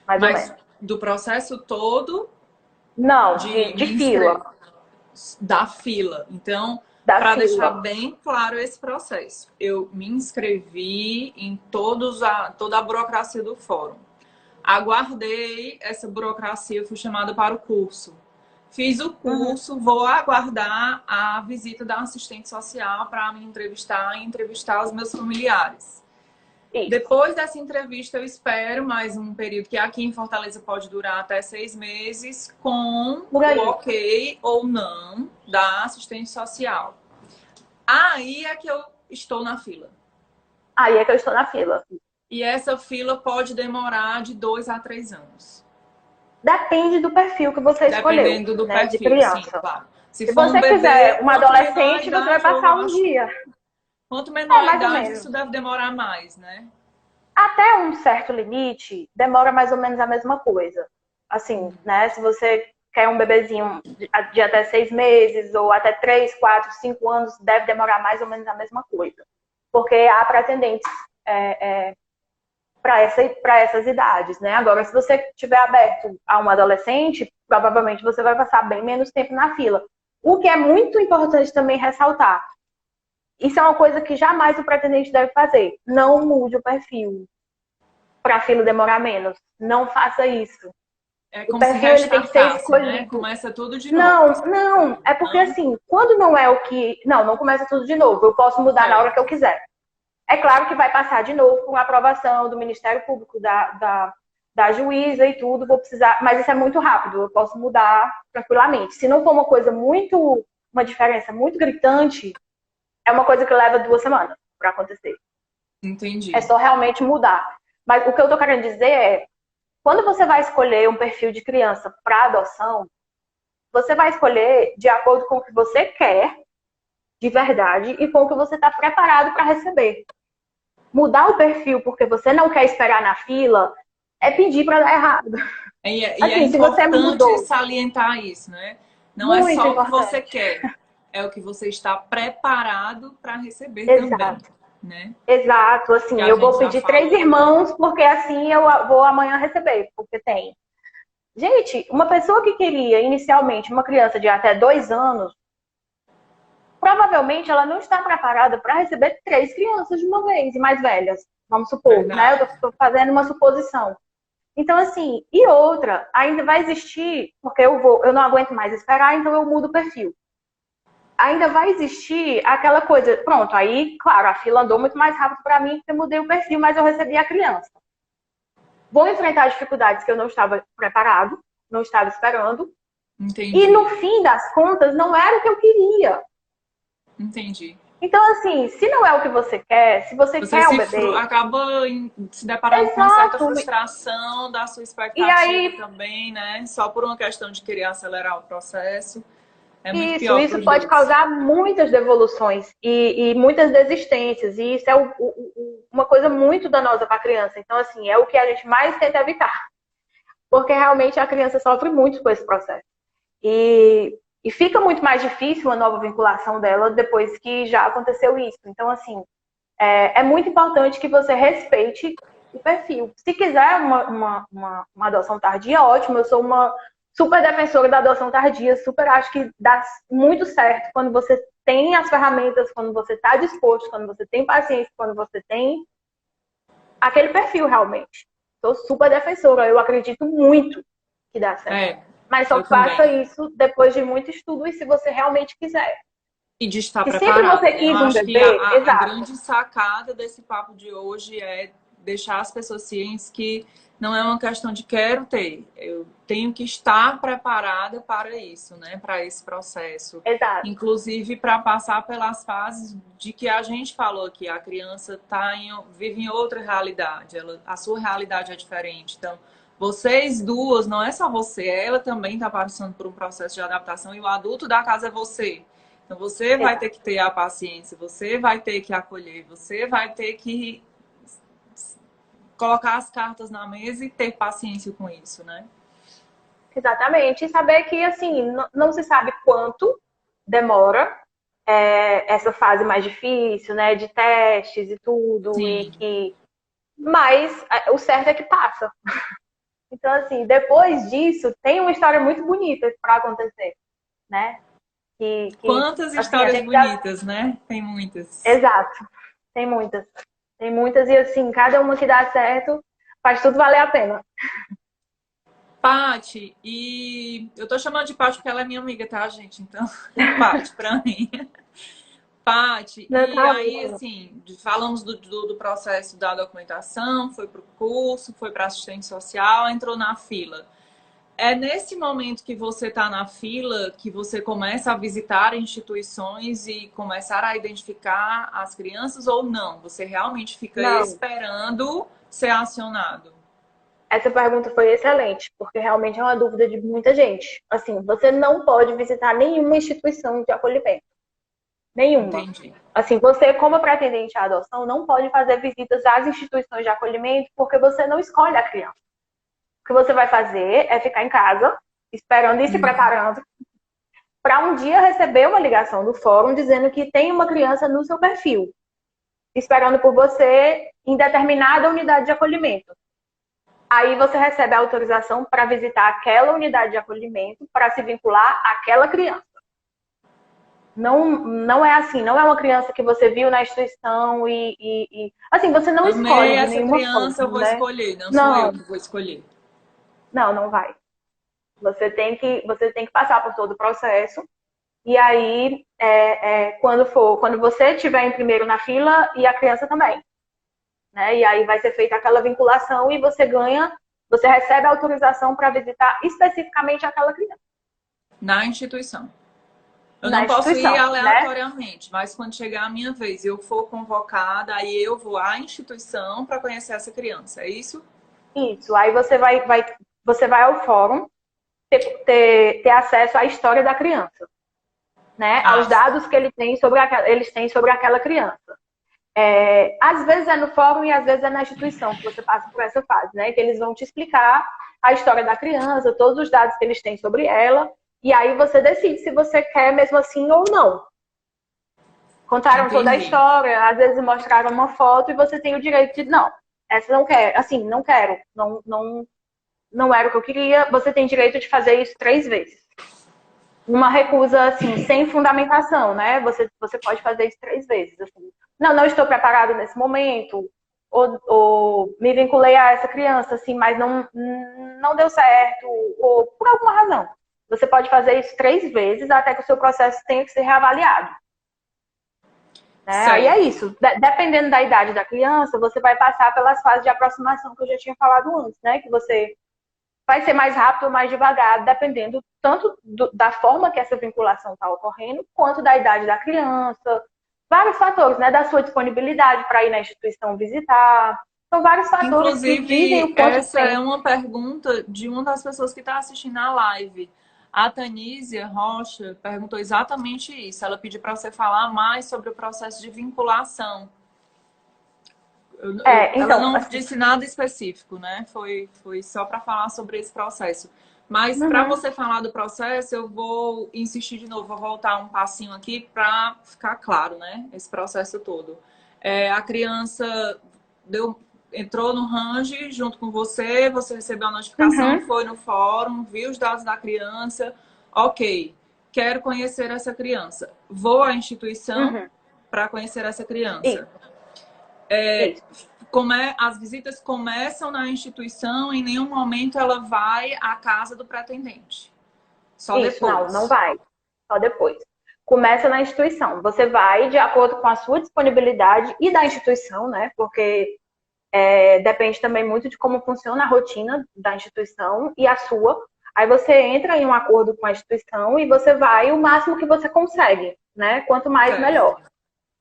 mais ou Mas menos. do processo todo Não, de de me fila, inscrever da fila. Então, da para deixar fila. bem claro esse processo, eu me inscrevi em toda a burocracia do fórum. Aguardei essa burocracia, fui chamada para o curso. Fiz o Uhum. curso, vou aguardar a visita da assistente social para me entrevistar e entrevistar os meus familiares. Isso. Depois dessa entrevista, eu espero mais um período que aqui em Fortaleza pode durar até 6 meses, com Por o aí. ok ou não da assistente social. Aí é que eu estou na fila. Aí é que eu estou na fila. E essa fila pode demorar de 2 a 3 anos. Depende do perfil que você escolheu, Dependendo do né, de perfil, sim, criança. claro. Se Se for um você bebê, quiser uma quanto menor a adolescente, você vai idade, eu passar um acho. dia. Quanto menor a Mais ou idade, menos. isso deve demorar mais, né? Até um certo limite, demora mais ou menos a mesma coisa. Assim, né? Se você quer um bebezinho de até 6 meses, ou até 3, 4, 5 anos, deve demorar mais ou menos a mesma coisa. Porque há pretendentes para essas idades, né? Agora, se você estiver aberto a um adolescente, provavelmente você vai passar bem menos tempo na fila. O que é muito importante também ressaltar, isso é uma coisa que jamais o pretendente deve fazer. Não mude o perfil para a fila demorar menos. Não faça isso. É O como se perfil ele tem que ser restartasse, né? escolhido. Começa tudo de novo. Não, não. É porque Não? assim, quando não é o que. Não, não começa tudo de novo. Eu posso mudar na hora que eu Certo. quiser. É claro que vai passar de novo com a aprovação do Ministério Público, da juíza e tudo, vou precisar, mas isso é muito rápido, eu posso mudar tranquilamente. Se não for uma coisa muito, uma diferença muito gritante, é uma coisa que leva 2 semanas para acontecer. Entendi. É só realmente mudar. Mas o que eu tô querendo dizer é, quando você vai escolher um perfil de criança para adoção, você vai escolher de acordo com o que você quer, de verdade, e com o que você está preparado para receber. Mudar o perfil porque você não quer esperar na fila é pedir para dar errado. E é Assim, se você importante mudou, salientar isso, né? Não é muito só o que você importante. quer, é o que você está preparado para receber também, Exato. né? Exato, Que assim, a eu gente vou já pedir 3 falou. irmãos, porque assim eu vou amanhã receber, porque tem. Gente, uma pessoa que queria inicialmente uma criança de até 2 anos, provavelmente ela não está preparada para receber 3 crianças de uma vez, e mais velhas, vamos supor, né? Eu Verdade. estou fazendo uma suposição. Então, assim, e outra, ainda vai existir, porque eu não aguento mais esperar, então eu mudo o perfil. Ainda vai existir aquela coisa, pronto, aí, claro, a fila andou muito mais rápido para mim, porque eu mudei o perfil, mas eu recebi a criança. Vou enfrentar dificuldades que eu não estava preparado, não estava esperando, e Entendi. no fim das contas, não era o que eu queria. Entendi. Então, assim, se não é o que você quer, se você Você quer um bebê, acaba se deparando com uma certa exato. frustração da sua E expectativa aí, também, né? Só por uma questão de querer acelerar o processo. É muito isso, pior para isso os pode dois. causar muitas devoluções e muitas desistências. E isso é uma coisa muito danosa para a criança. Então, assim, é o que a gente mais tenta evitar. Porque realmente a criança sofre muito com esse processo. E fica muito mais difícil a nova vinculação dela depois que já aconteceu isso. Então, assim, é muito importante que você respeite o perfil. Se quiser uma adoção tardia, ótimo. Eu sou uma super defensora da adoção tardia, super acho que dá muito certo quando você tem as ferramentas, quando você está disposto, quando você tem paciência, quando você tem aquele perfil realmente. Sou super defensora, eu acredito muito que dá certo. É, Mas só eu faça também. isso depois de muito estudo e se você realmente quiser. E de estar Se sempre preparada, você né? Eu quis um acho que bebê, a exato, grande sacada desse papo de hoje é deixar as pessoas cientes que não é uma questão de quero ter, eu tenho que estar preparada para isso, né? Para esse processo. exato. Inclusive para passar pelas fases de que a gente falou aqui, a criança vive em outra realidade, a sua realidade é diferente. Então, vocês duas, não é só você, ela também está passando por um processo de adaptação e o adulto da casa é você. Então você vai ter Exato. que ter a paciência, você vai ter que acolher, você vai ter que colocar as cartas na mesa e ter paciência com isso, né? Exatamente. E saber que, assim, não se sabe quanto demora essa fase mais difícil, né? De testes e tudo. Sim. Mas o certo é que passa. Então, assim, depois disso, tem uma história muito bonita para acontecer, né? Quantas Assim, a histórias gente já... bonitas, né? Tem muitas. Exato. Tem muitas. Tem muitas e, assim, cada uma que dá certo faz tudo valer a pena. Pati, e eu tô chamando de Pati porque ela é minha amiga, tá, gente? Então, é Pati pra mim. Pati, Não, e tá aí, ótimo. assim, falamos do processo da documentação, foi para o curso, foi para assistente social, entrou na fila. É nesse momento que você está na fila que você começa a visitar instituições e começar a identificar as crianças ou não? Você realmente fica Não, esperando ser acionado? essa pergunta foi excelente, porque realmente é uma dúvida de muita gente. Assim, você não pode visitar nenhuma instituição de acolhimento. Nenhuma. Entendi. Assim, você, como pretendente à adoção, não pode fazer visitas às instituições de acolhimento porque você não escolhe a criança. O que você vai fazer é ficar em casa, esperando e se preparando para um dia receber uma ligação do fórum dizendo que tem uma criança no seu perfil, esperando por você em determinada unidade de acolhimento. Aí você recebe a autorização para visitar aquela unidade de acolhimento para se vincular àquela criança. Não é assim, não é uma criança que você viu na instituição assim, você não escolhe Amei de essa nenhuma criança, eu forma, vou né? escolher. Não sou eu Não, que vou escolher. não vai. Você tem que passar por todo o processo. E aí, quando você estiver em primeiro na fila e a criança também, né? E aí vai ser feita aquela vinculação e você recebe a autorização para visitar especificamente aquela criança. Na instituição. Eu na não posso ir instituição, né? aleatoriamente, mas quando chegar a minha vez, eu for convocada, aí eu vou à instituição para conhecer essa criança, é isso? Isso. Aí você vai ao fórum ter acesso à história da criança, né? Ah, Aos dados que eles têm sobre aquela criança. Às vezes é no fórum e às vezes é na instituição que você passa por essa fase, né? Que eles vão te explicar a história da criança, todos os dados que eles têm sobre ela, e aí você decide se você quer mesmo assim ou não. Contaram toda a entendi. história, às vezes mostraram uma foto e você tem o direito de, não, essa não quero, assim, não quero, não era o que eu queria, você tem direito de fazer isso 3 vezes. Uma recusa, assim, sem fundamentação, né? Você pode fazer isso 3 vezes. Assim. Não estou preparado nesse momento, ou me vinculei a essa criança, assim, mas não deu certo, ou por alguma razão. Você pode fazer isso 3 vezes até que o seu processo tenha que ser reavaliado. Né? Aí é Certo. isso. Dependendo da idade da criança, você vai passar pelas fases de aproximação que eu já tinha falado antes, né? Que você vai ser mais rápido ou mais devagar, dependendo tanto da forma que essa vinculação está ocorrendo, quanto da idade da criança, vários fatores, né? Da sua disponibilidade para ir na instituição visitar. São vários fatores que dizem Inclusive, o quanto essa é tempo. uma pergunta de uma das pessoas que está assistindo a live. A Tanísia Rocha perguntou exatamente isso. Ela pediu para você falar mais sobre o processo de vinculação. Ela Então, não assim. disse nada específico, né? Foi só para falar sobre esse processo. Mas para Uhum, você falar do processo, eu vou insistir de novo, vou voltar um passinho aqui para ficar claro, né? Esse processo todo. A criança entrou no range junto com você, você recebeu a notificação, uhum, foi no fórum, viu os dados da criança, ok, quero conhecer essa criança. Vou à instituição uhum. para conhecer essa criança. Isso, isso. As visitas começam na instituição, em nenhum momento ela vai à casa do pretendente. Só Isso, não depois. vai. Só depois. Começa na instituição. Você vai de acordo com a sua disponibilidade e da instituição, né? Porque depende também muito de como funciona a rotina da instituição e a sua. Aí você entra em um acordo com a instituição e você vai o máximo que você consegue, né? Quanto mais, melhor. Certo.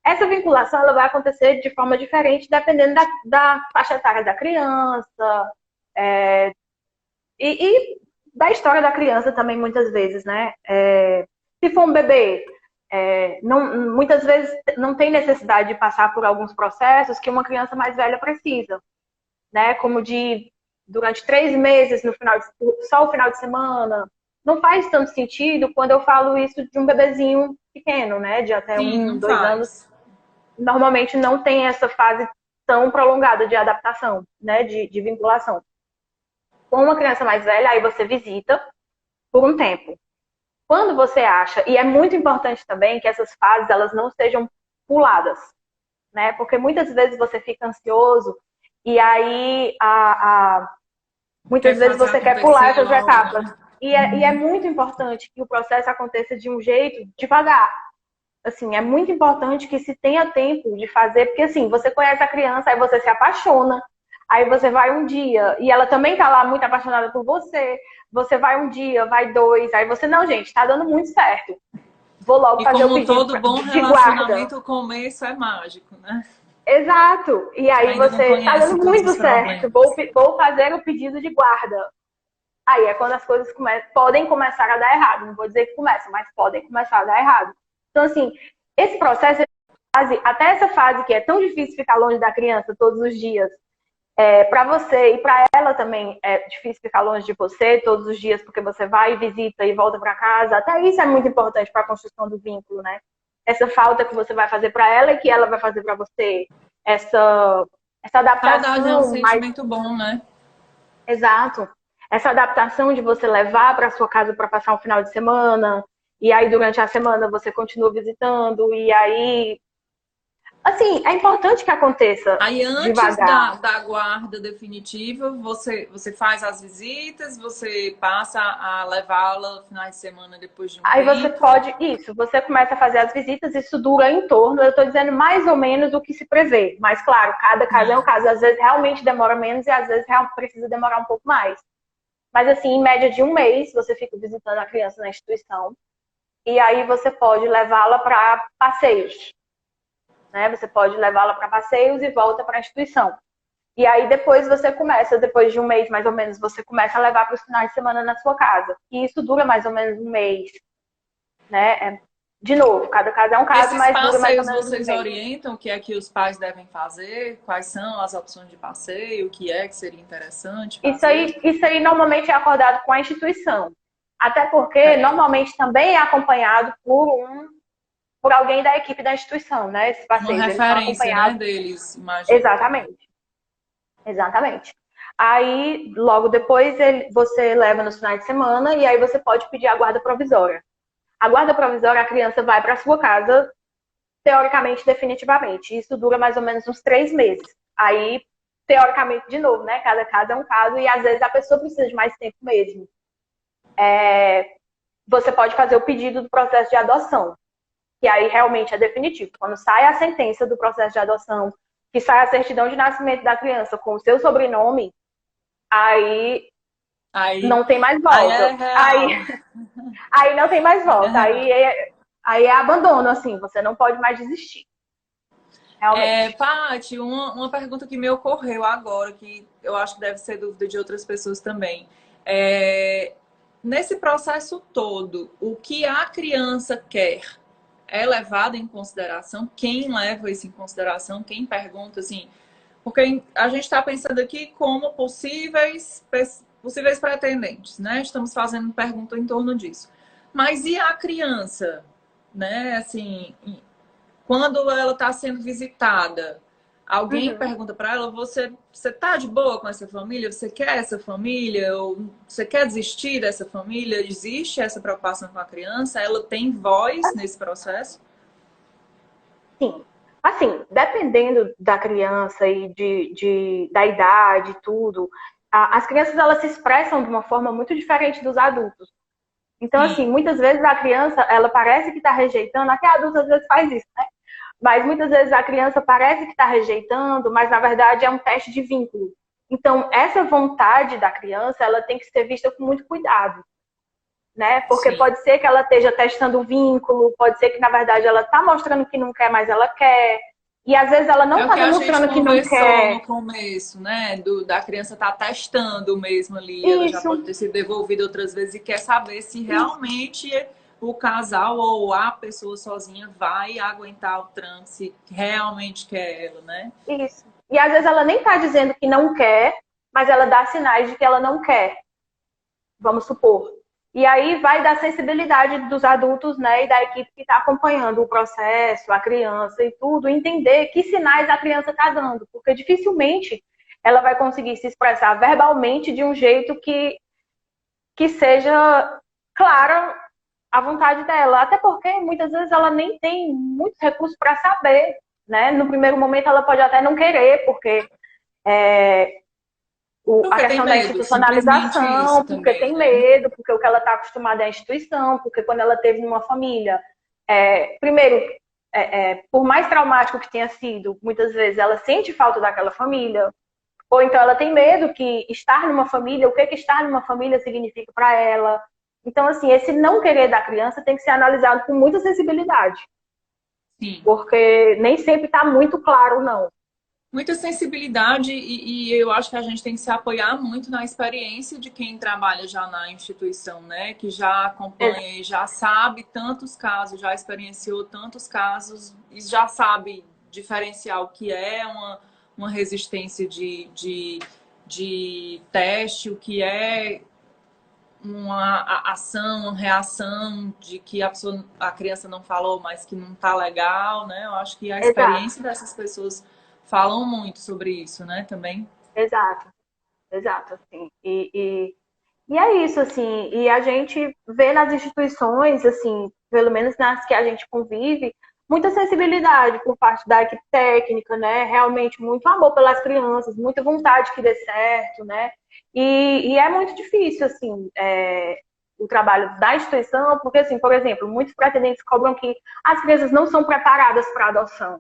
Essa vinculação ela vai acontecer de forma diferente dependendo da faixa etária da criança e da história da criança também, muitas vezes, né? Se for um bebê, muitas vezes não tem necessidade de passar por alguns processos que uma criança mais velha precisa, né? Como de durante 3 meses, só o final de semana. Não faz tanto sentido quando eu falo isso de um bebezinho pequeno, né? De até Sim, um, não 2 anos. faz. Normalmente não tem essa fase tão prolongada de adaptação, né? De vinculação. Com uma criança mais velha, aí você visita por um tempo. Quando você acha, e é muito importante também que essas fases elas não sejam puladas, né? Porque muitas vezes você fica ansioso e aí Quer muitas vezes fazer você quer pular acontecer essas logo, etapas. né? E é muito importante que o processo aconteça de um jeito devagar. Assim, é muito importante que se tenha tempo de fazer, porque assim, você conhece a criança, aí você se apaixona, aí você vai um dia, e ela também tá lá muito apaixonada por você vai um dia, vai dois, aí você, não, gente, tá dando muito certo. Vou logo E fazer o como pedido todo bom de guarda. relacionamento, o começo é mágico, né? Exato. E aí Ainda não você, tá conhece dando todos muito os certo, problemas. vou fazer o pedido de guarda. Aí é quando as coisas podem começar a dar errado. Não vou dizer que começam, mas podem começar a dar errado. Então, assim, esse processo, até essa fase que é tão difícil ficar longe da criança todos os dias, para você e para ela também é difícil ficar longe de você todos os dias, porque você vai, visita e volta para casa. Até isso é muito importante para a construção do vínculo, né? Essa falta que você vai fazer para ela e que ela vai fazer para você. Essa Saudade é um adaptação mais. sentimento bom, né? Exato. Essa adaptação de você levar para sua casa para passar um final de semana, e aí durante a semana você continua visitando, e aí. Assim, é importante que aconteça Aí, antes devagar. da guarda definitiva, você faz as visitas, você passa a levá-la finais de semana depois de um Aí você tempo. pode, isso, você começa a fazer as visitas, isso dura em torno, eu estou dizendo mais ou menos o que se prevê, mas claro, cada caso é um Sim. caso, às vezes realmente demora menos e às vezes precisa demorar um pouco mais. Mas assim, em média de um mês, você fica visitando a criança na instituição. e aí você pode levá-la para passeios, né? Você pode levá-la para passeios e volta para a instituição. E aí depois você começa, depois de um mês mais ou menos, você começa a levar para os finais de semana na sua casa. E isso dura mais ou menos um mês, né? De novo, cada caso é um caso, Esses mas dura mais ou passeios menos um vocês mês. orientam o que é que os pais devem fazer? Quais são as opções de passeio? O que é que seria interessante fazer? Isso aí normalmente é acordado com a instituição. Até porque É, normalmente também é acompanhado por alguém da equipe da instituição, né? Esses uma passeios, eles são referência, né, acompanhados. deles, imagino também. Exatamente, exatamente. Aí, logo depois, você leva nos finais de semana e aí você pode pedir a guarda provisória. A guarda provisória, a criança vai para sua casa, teoricamente, definitivamente. Isso dura mais ou menos uns 3 meses. Aí, teoricamente, de novo, né? Cada caso é um caso e às vezes a pessoa precisa de mais tempo mesmo. Você pode fazer o pedido do processo de adoção, que aí realmente é definitivo. Quando sai a sentença do processo de adoção, que sai a certidão de nascimento da criança com o seu sobrenome, aí Aí, não tem mais aí é volta. real. Aí não tem mais Aí é volta. real. Aí é abandono, assim, você não pode mais desistir. Realmente. Paty, uma pergunta que me ocorreu agora, que eu acho que deve ser dúvida de outras pessoas também. É, nesse processo todo, o que a criança quer é levado em consideração? Quem leva isso em consideração? Quem pergunta, assim? Porque a gente está pensando aqui como possíveis pretendentes, né? Estamos fazendo pergunta em torno disso. Mas e a criança, né? Assim, quando ela está sendo visitada, alguém Uhum. pergunta para ela: você tá de boa com essa família? Você quer essa família? Ou você quer desistir dessa família? Existe essa preocupação com a criança? Ela tem voz nesse processo? Sim. Assim, dependendo da criança e da idade e tudo, as crianças elas se expressam de uma forma muito diferente dos adultos. Então, assim, Sim. muitas vezes a criança, ela parece que está rejeitando, até adulto às vezes faz isso, né? Mas muitas vezes a criança parece que está rejeitando, mas na verdade é um teste de vínculo. Então, essa vontade da criança, ela tem que ser vista com muito cuidado, né? Porque Sim. pode ser que ela esteja testando o vínculo, pode ser que na verdade ela está mostrando que não quer, mas ela quer. E às vezes ela não É o está que a gente demonstrando que não conversou quer. no começo, né? Da criança estar testando mesmo ali. Ela já Isso, pode ter sido devolvida outras vezes e quer saber se isso, realmente o casal ou a pessoa sozinha vai aguentar o tranco, se realmente quer ela, né? isso. E às vezes ela nem está dizendo que não quer, mas ela dá sinais de que ela não quer, vamos supor. E aí vai da sensibilidade dos adultos, né, e da equipe que está acompanhando o processo, a criança e tudo, entender que sinais a criança está dando, porque dificilmente ela vai conseguir se expressar verbalmente de um jeito que seja clara a vontade dela, até porque muitas vezes ela nem tem muitos recursos para saber, né? No primeiro momento ela pode até não querer, porque é, a Porque tem questão da medo, simplesmente isso institucionalização, porque também, tem né? medo, porque o que ela está acostumada é a instituição, porque quando ela teve uma família, primeiro, por mais traumático que tenha sido, muitas vezes ela sente falta daquela família, ou então ela tem medo que estar numa família, o que estar numa família significa para ela. Então, assim, esse não querer da criança tem que ser analisado com muita sensibilidade, Sim. porque nem sempre está muito claro, não. Muita sensibilidade e eu acho que a gente tem que se apoiar muito na experiência de quem trabalha já na instituição, né? Que já acompanha e já sabe tantos casos, já experienciou tantos casos e já sabe diferenciar o que é uma resistência de teste, o que é uma ação, uma reação de que a criança não falou, mas que não tá legal, né? Eu acho que a Exato, experiência dessas pessoas falam muito sobre isso, né? Também. exato, exato, assim. E é isso, assim, e a gente vê nas instituições, assim, pelo menos nas que a gente convive, muita sensibilidade por parte da equipe técnica, né? Realmente muito amor pelas crianças, muita vontade que dê certo, né? E é muito difícil, assim, o trabalho da instituição, porque, assim, por exemplo, muitos pretendentes cobram que as crianças não são preparadas para adoção,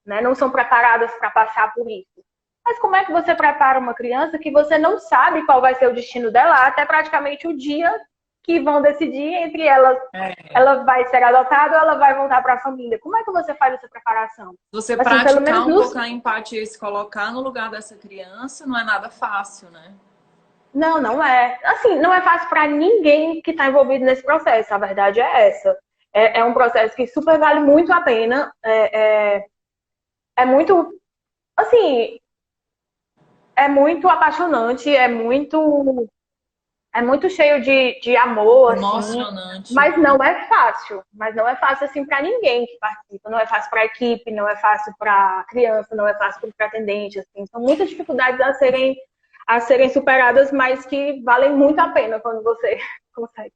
né? Não são preparadas para passar por isso. Mas como é que você prepara uma criança que você não sabe qual vai ser o destino dela até praticamente o dia que vão decidir entre elas, ela vai ser adotada ou ela vai voltar para a família. Como é que você faz essa preparação? Você Assim, pelo praticar menos um pouco a empatia e se colocar no lugar dessa criança não é nada fácil, né? Não, não é. Assim, não é fácil para ninguém que está envolvido nesse processo. A verdade é essa. É um processo que super vale muito a pena. É muito, assim, é muito apaixonante, é muito cheio de amor, assim. Emocionante. Mas não é fácil. Mas não é fácil, assim, para ninguém que participa. Não é fácil para a equipe, não é fácil para a criança, não é fácil para o atendente, assim. São muitas dificuldades a serem superadas, mas que valem muito a pena quando você consegue.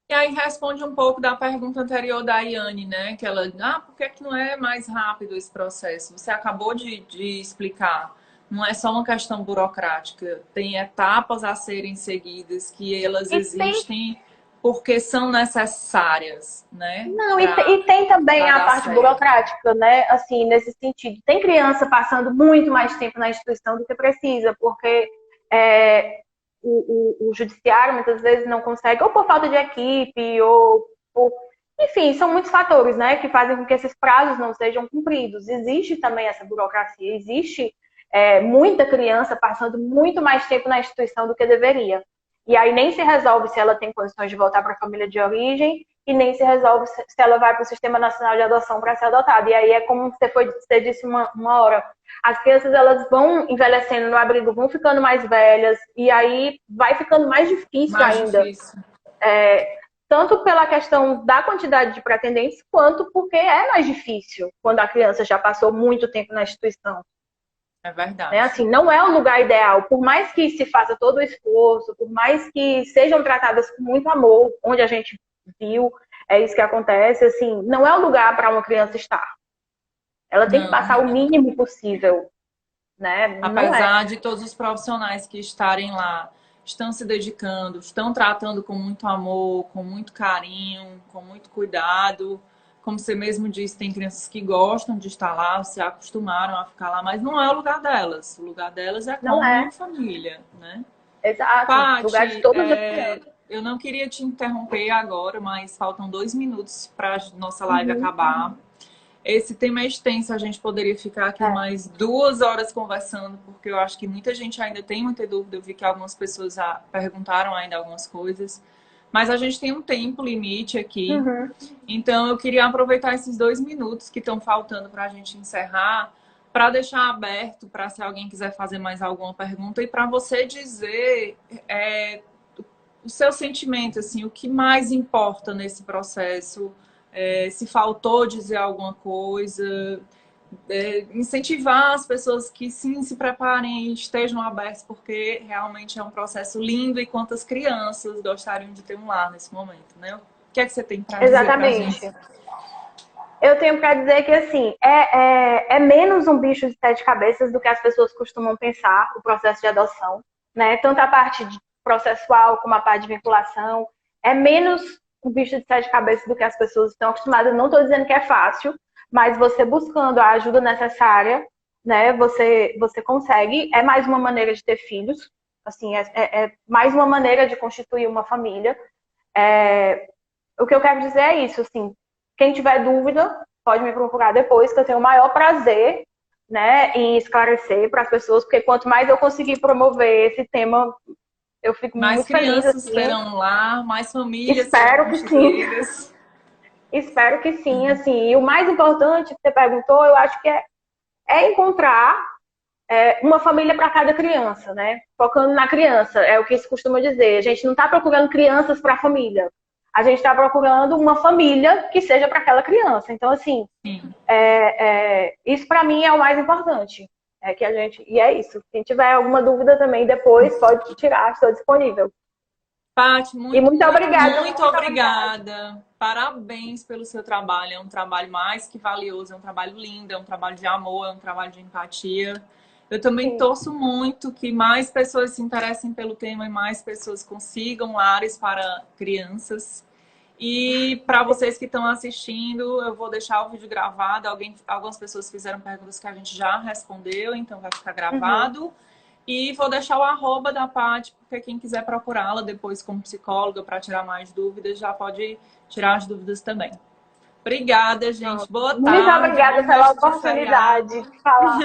E aí responde um pouco da pergunta anterior da Iane, né? Que ela, por que que não é mais rápido esse processo? Você acabou de explicar. Não é só uma questão burocrática. Tem etapas a serem seguidas que elas E tem, existem porque são necessárias, né? não, e tem também Para a dar parte certo. burocrática, né? Assim, nesse sentido. Tem criança passando muito mais tempo na instituição do que precisa, porque é, o judiciário muitas vezes não consegue, ou por falta de equipe, ou por. Enfim, são muitos fatores, né, que fazem com que esses prazos não sejam cumpridos. Existe também essa burocracia, existe muita criança passando muito mais tempo na instituição do que deveria. E aí nem se resolve se ela tem condições de voltar para a família de origem e nem se resolve se ela vai para o Sistema Nacional de Adoção para ser adotada. E aí é como você disse uma hora, as crianças elas vão envelhecendo no abrigo, vão ficando mais velhas e aí vai ficando mais difícil Mais ainda. difícil. Tanto pela questão da quantidade de pretendentes, quanto porque é mais difícil quando a criança já passou muito tempo na instituição. É Né? verdade. Assim, não é o lugar ideal. Por mais que se faça todo o esforço, por mais que sejam tratadas com muito amor, onde a gente viu, é isso que acontece, assim, não é o lugar para uma criança estar. Ela tem que Não, passar o não. mínimo possível, né? Não é. Apesar de todos os profissionais que estarem lá, estão se dedicando, estão tratando com muito amor, com muito carinho, com muito cuidado. Como você mesmo disse, tem crianças que gostam de estar lá, se acostumaram a ficar lá, mas não é o lugar delas. O lugar delas é Não como uma é. família, né? Exato. Lugar de Paty, todas as crianças. eu não queria te interromper agora, mas faltam 2 minutos para a nossa live Uhum. acabar. Esse tema é extenso, a gente poderia ficar aqui É. mais 2 horas conversando, porque eu acho que muita gente ainda tem muita dúvida. Eu vi que algumas pessoas perguntaram ainda algumas coisas, mas a gente tem um tempo limite aqui, Uhum. então eu queria aproveitar esses 2 minutos que estão faltando para a gente encerrar, para deixar aberto para se alguém quiser fazer mais alguma pergunta e para você dizer o seu sentimento, assim, o que mais importa nesse processo, se faltou dizer alguma coisa, incentivar as pessoas que sim se preparem e estejam abertas, porque realmente é um processo lindo e quantas crianças gostariam de ter um lar nesse momento, né? O que é que você tem para dizer para a gente? Exatamente. Eu tenho para dizer que, assim, é menos um bicho de sete cabeças do que as pessoas costumam pensar, o processo de adoção, né? Tanto a parte processual como a parte de vinculação. É menos um bicho de sete cabeças do que as pessoas estão acostumadas. Não estou dizendo que é fácil, mas você buscando a ajuda necessária, né? Você consegue. É mais uma maneira de ter filhos, assim, é mais uma maneira de constituir uma família. O que eu quero dizer é isso, assim, quem tiver dúvida, pode me procurar depois, que eu tenho o maior prazer, né, em esclarecer para as pessoas, porque quanto mais eu conseguir promover esse tema, eu fico Mais muito feliz, crianças assim. terão um lar, mais famílias serão Espero que sim, constituídas. espero que sim, assim. E o mais importante que você perguntou, eu acho que é encontrar uma família para cada criança, né? Focando na criança, é o que se costuma dizer. A gente não está procurando crianças para a família. A gente está procurando uma família que seja para aquela criança. Então, assim, Sim. isso para mim é o mais importante. E é isso. Quem tiver alguma dúvida também depois, pode tirar, estou disponível. Paty, E muito, muito muito, obrigada. muito obrigada. Parabéns pelo seu trabalho. É um trabalho mais que valioso, é um trabalho lindo, é um trabalho de amor, é um trabalho de empatia. Eu também Sim. torço muito que mais pessoas se interessem pelo tema e mais pessoas consigam lares para crianças. E para vocês que estão assistindo, eu vou deixar o vídeo gravado. Algumas pessoas fizeram perguntas que a gente já respondeu, então vai ficar Uhum. gravado. E vou deixar o arroba da Paty, porque quem quiser procurá-la depois como psicóloga para tirar mais dúvidas, já pode tirar as dúvidas também. Obrigada, gente. Boa Muito tarde, obrigada bom pela resto de oportunidade feriado. de falar.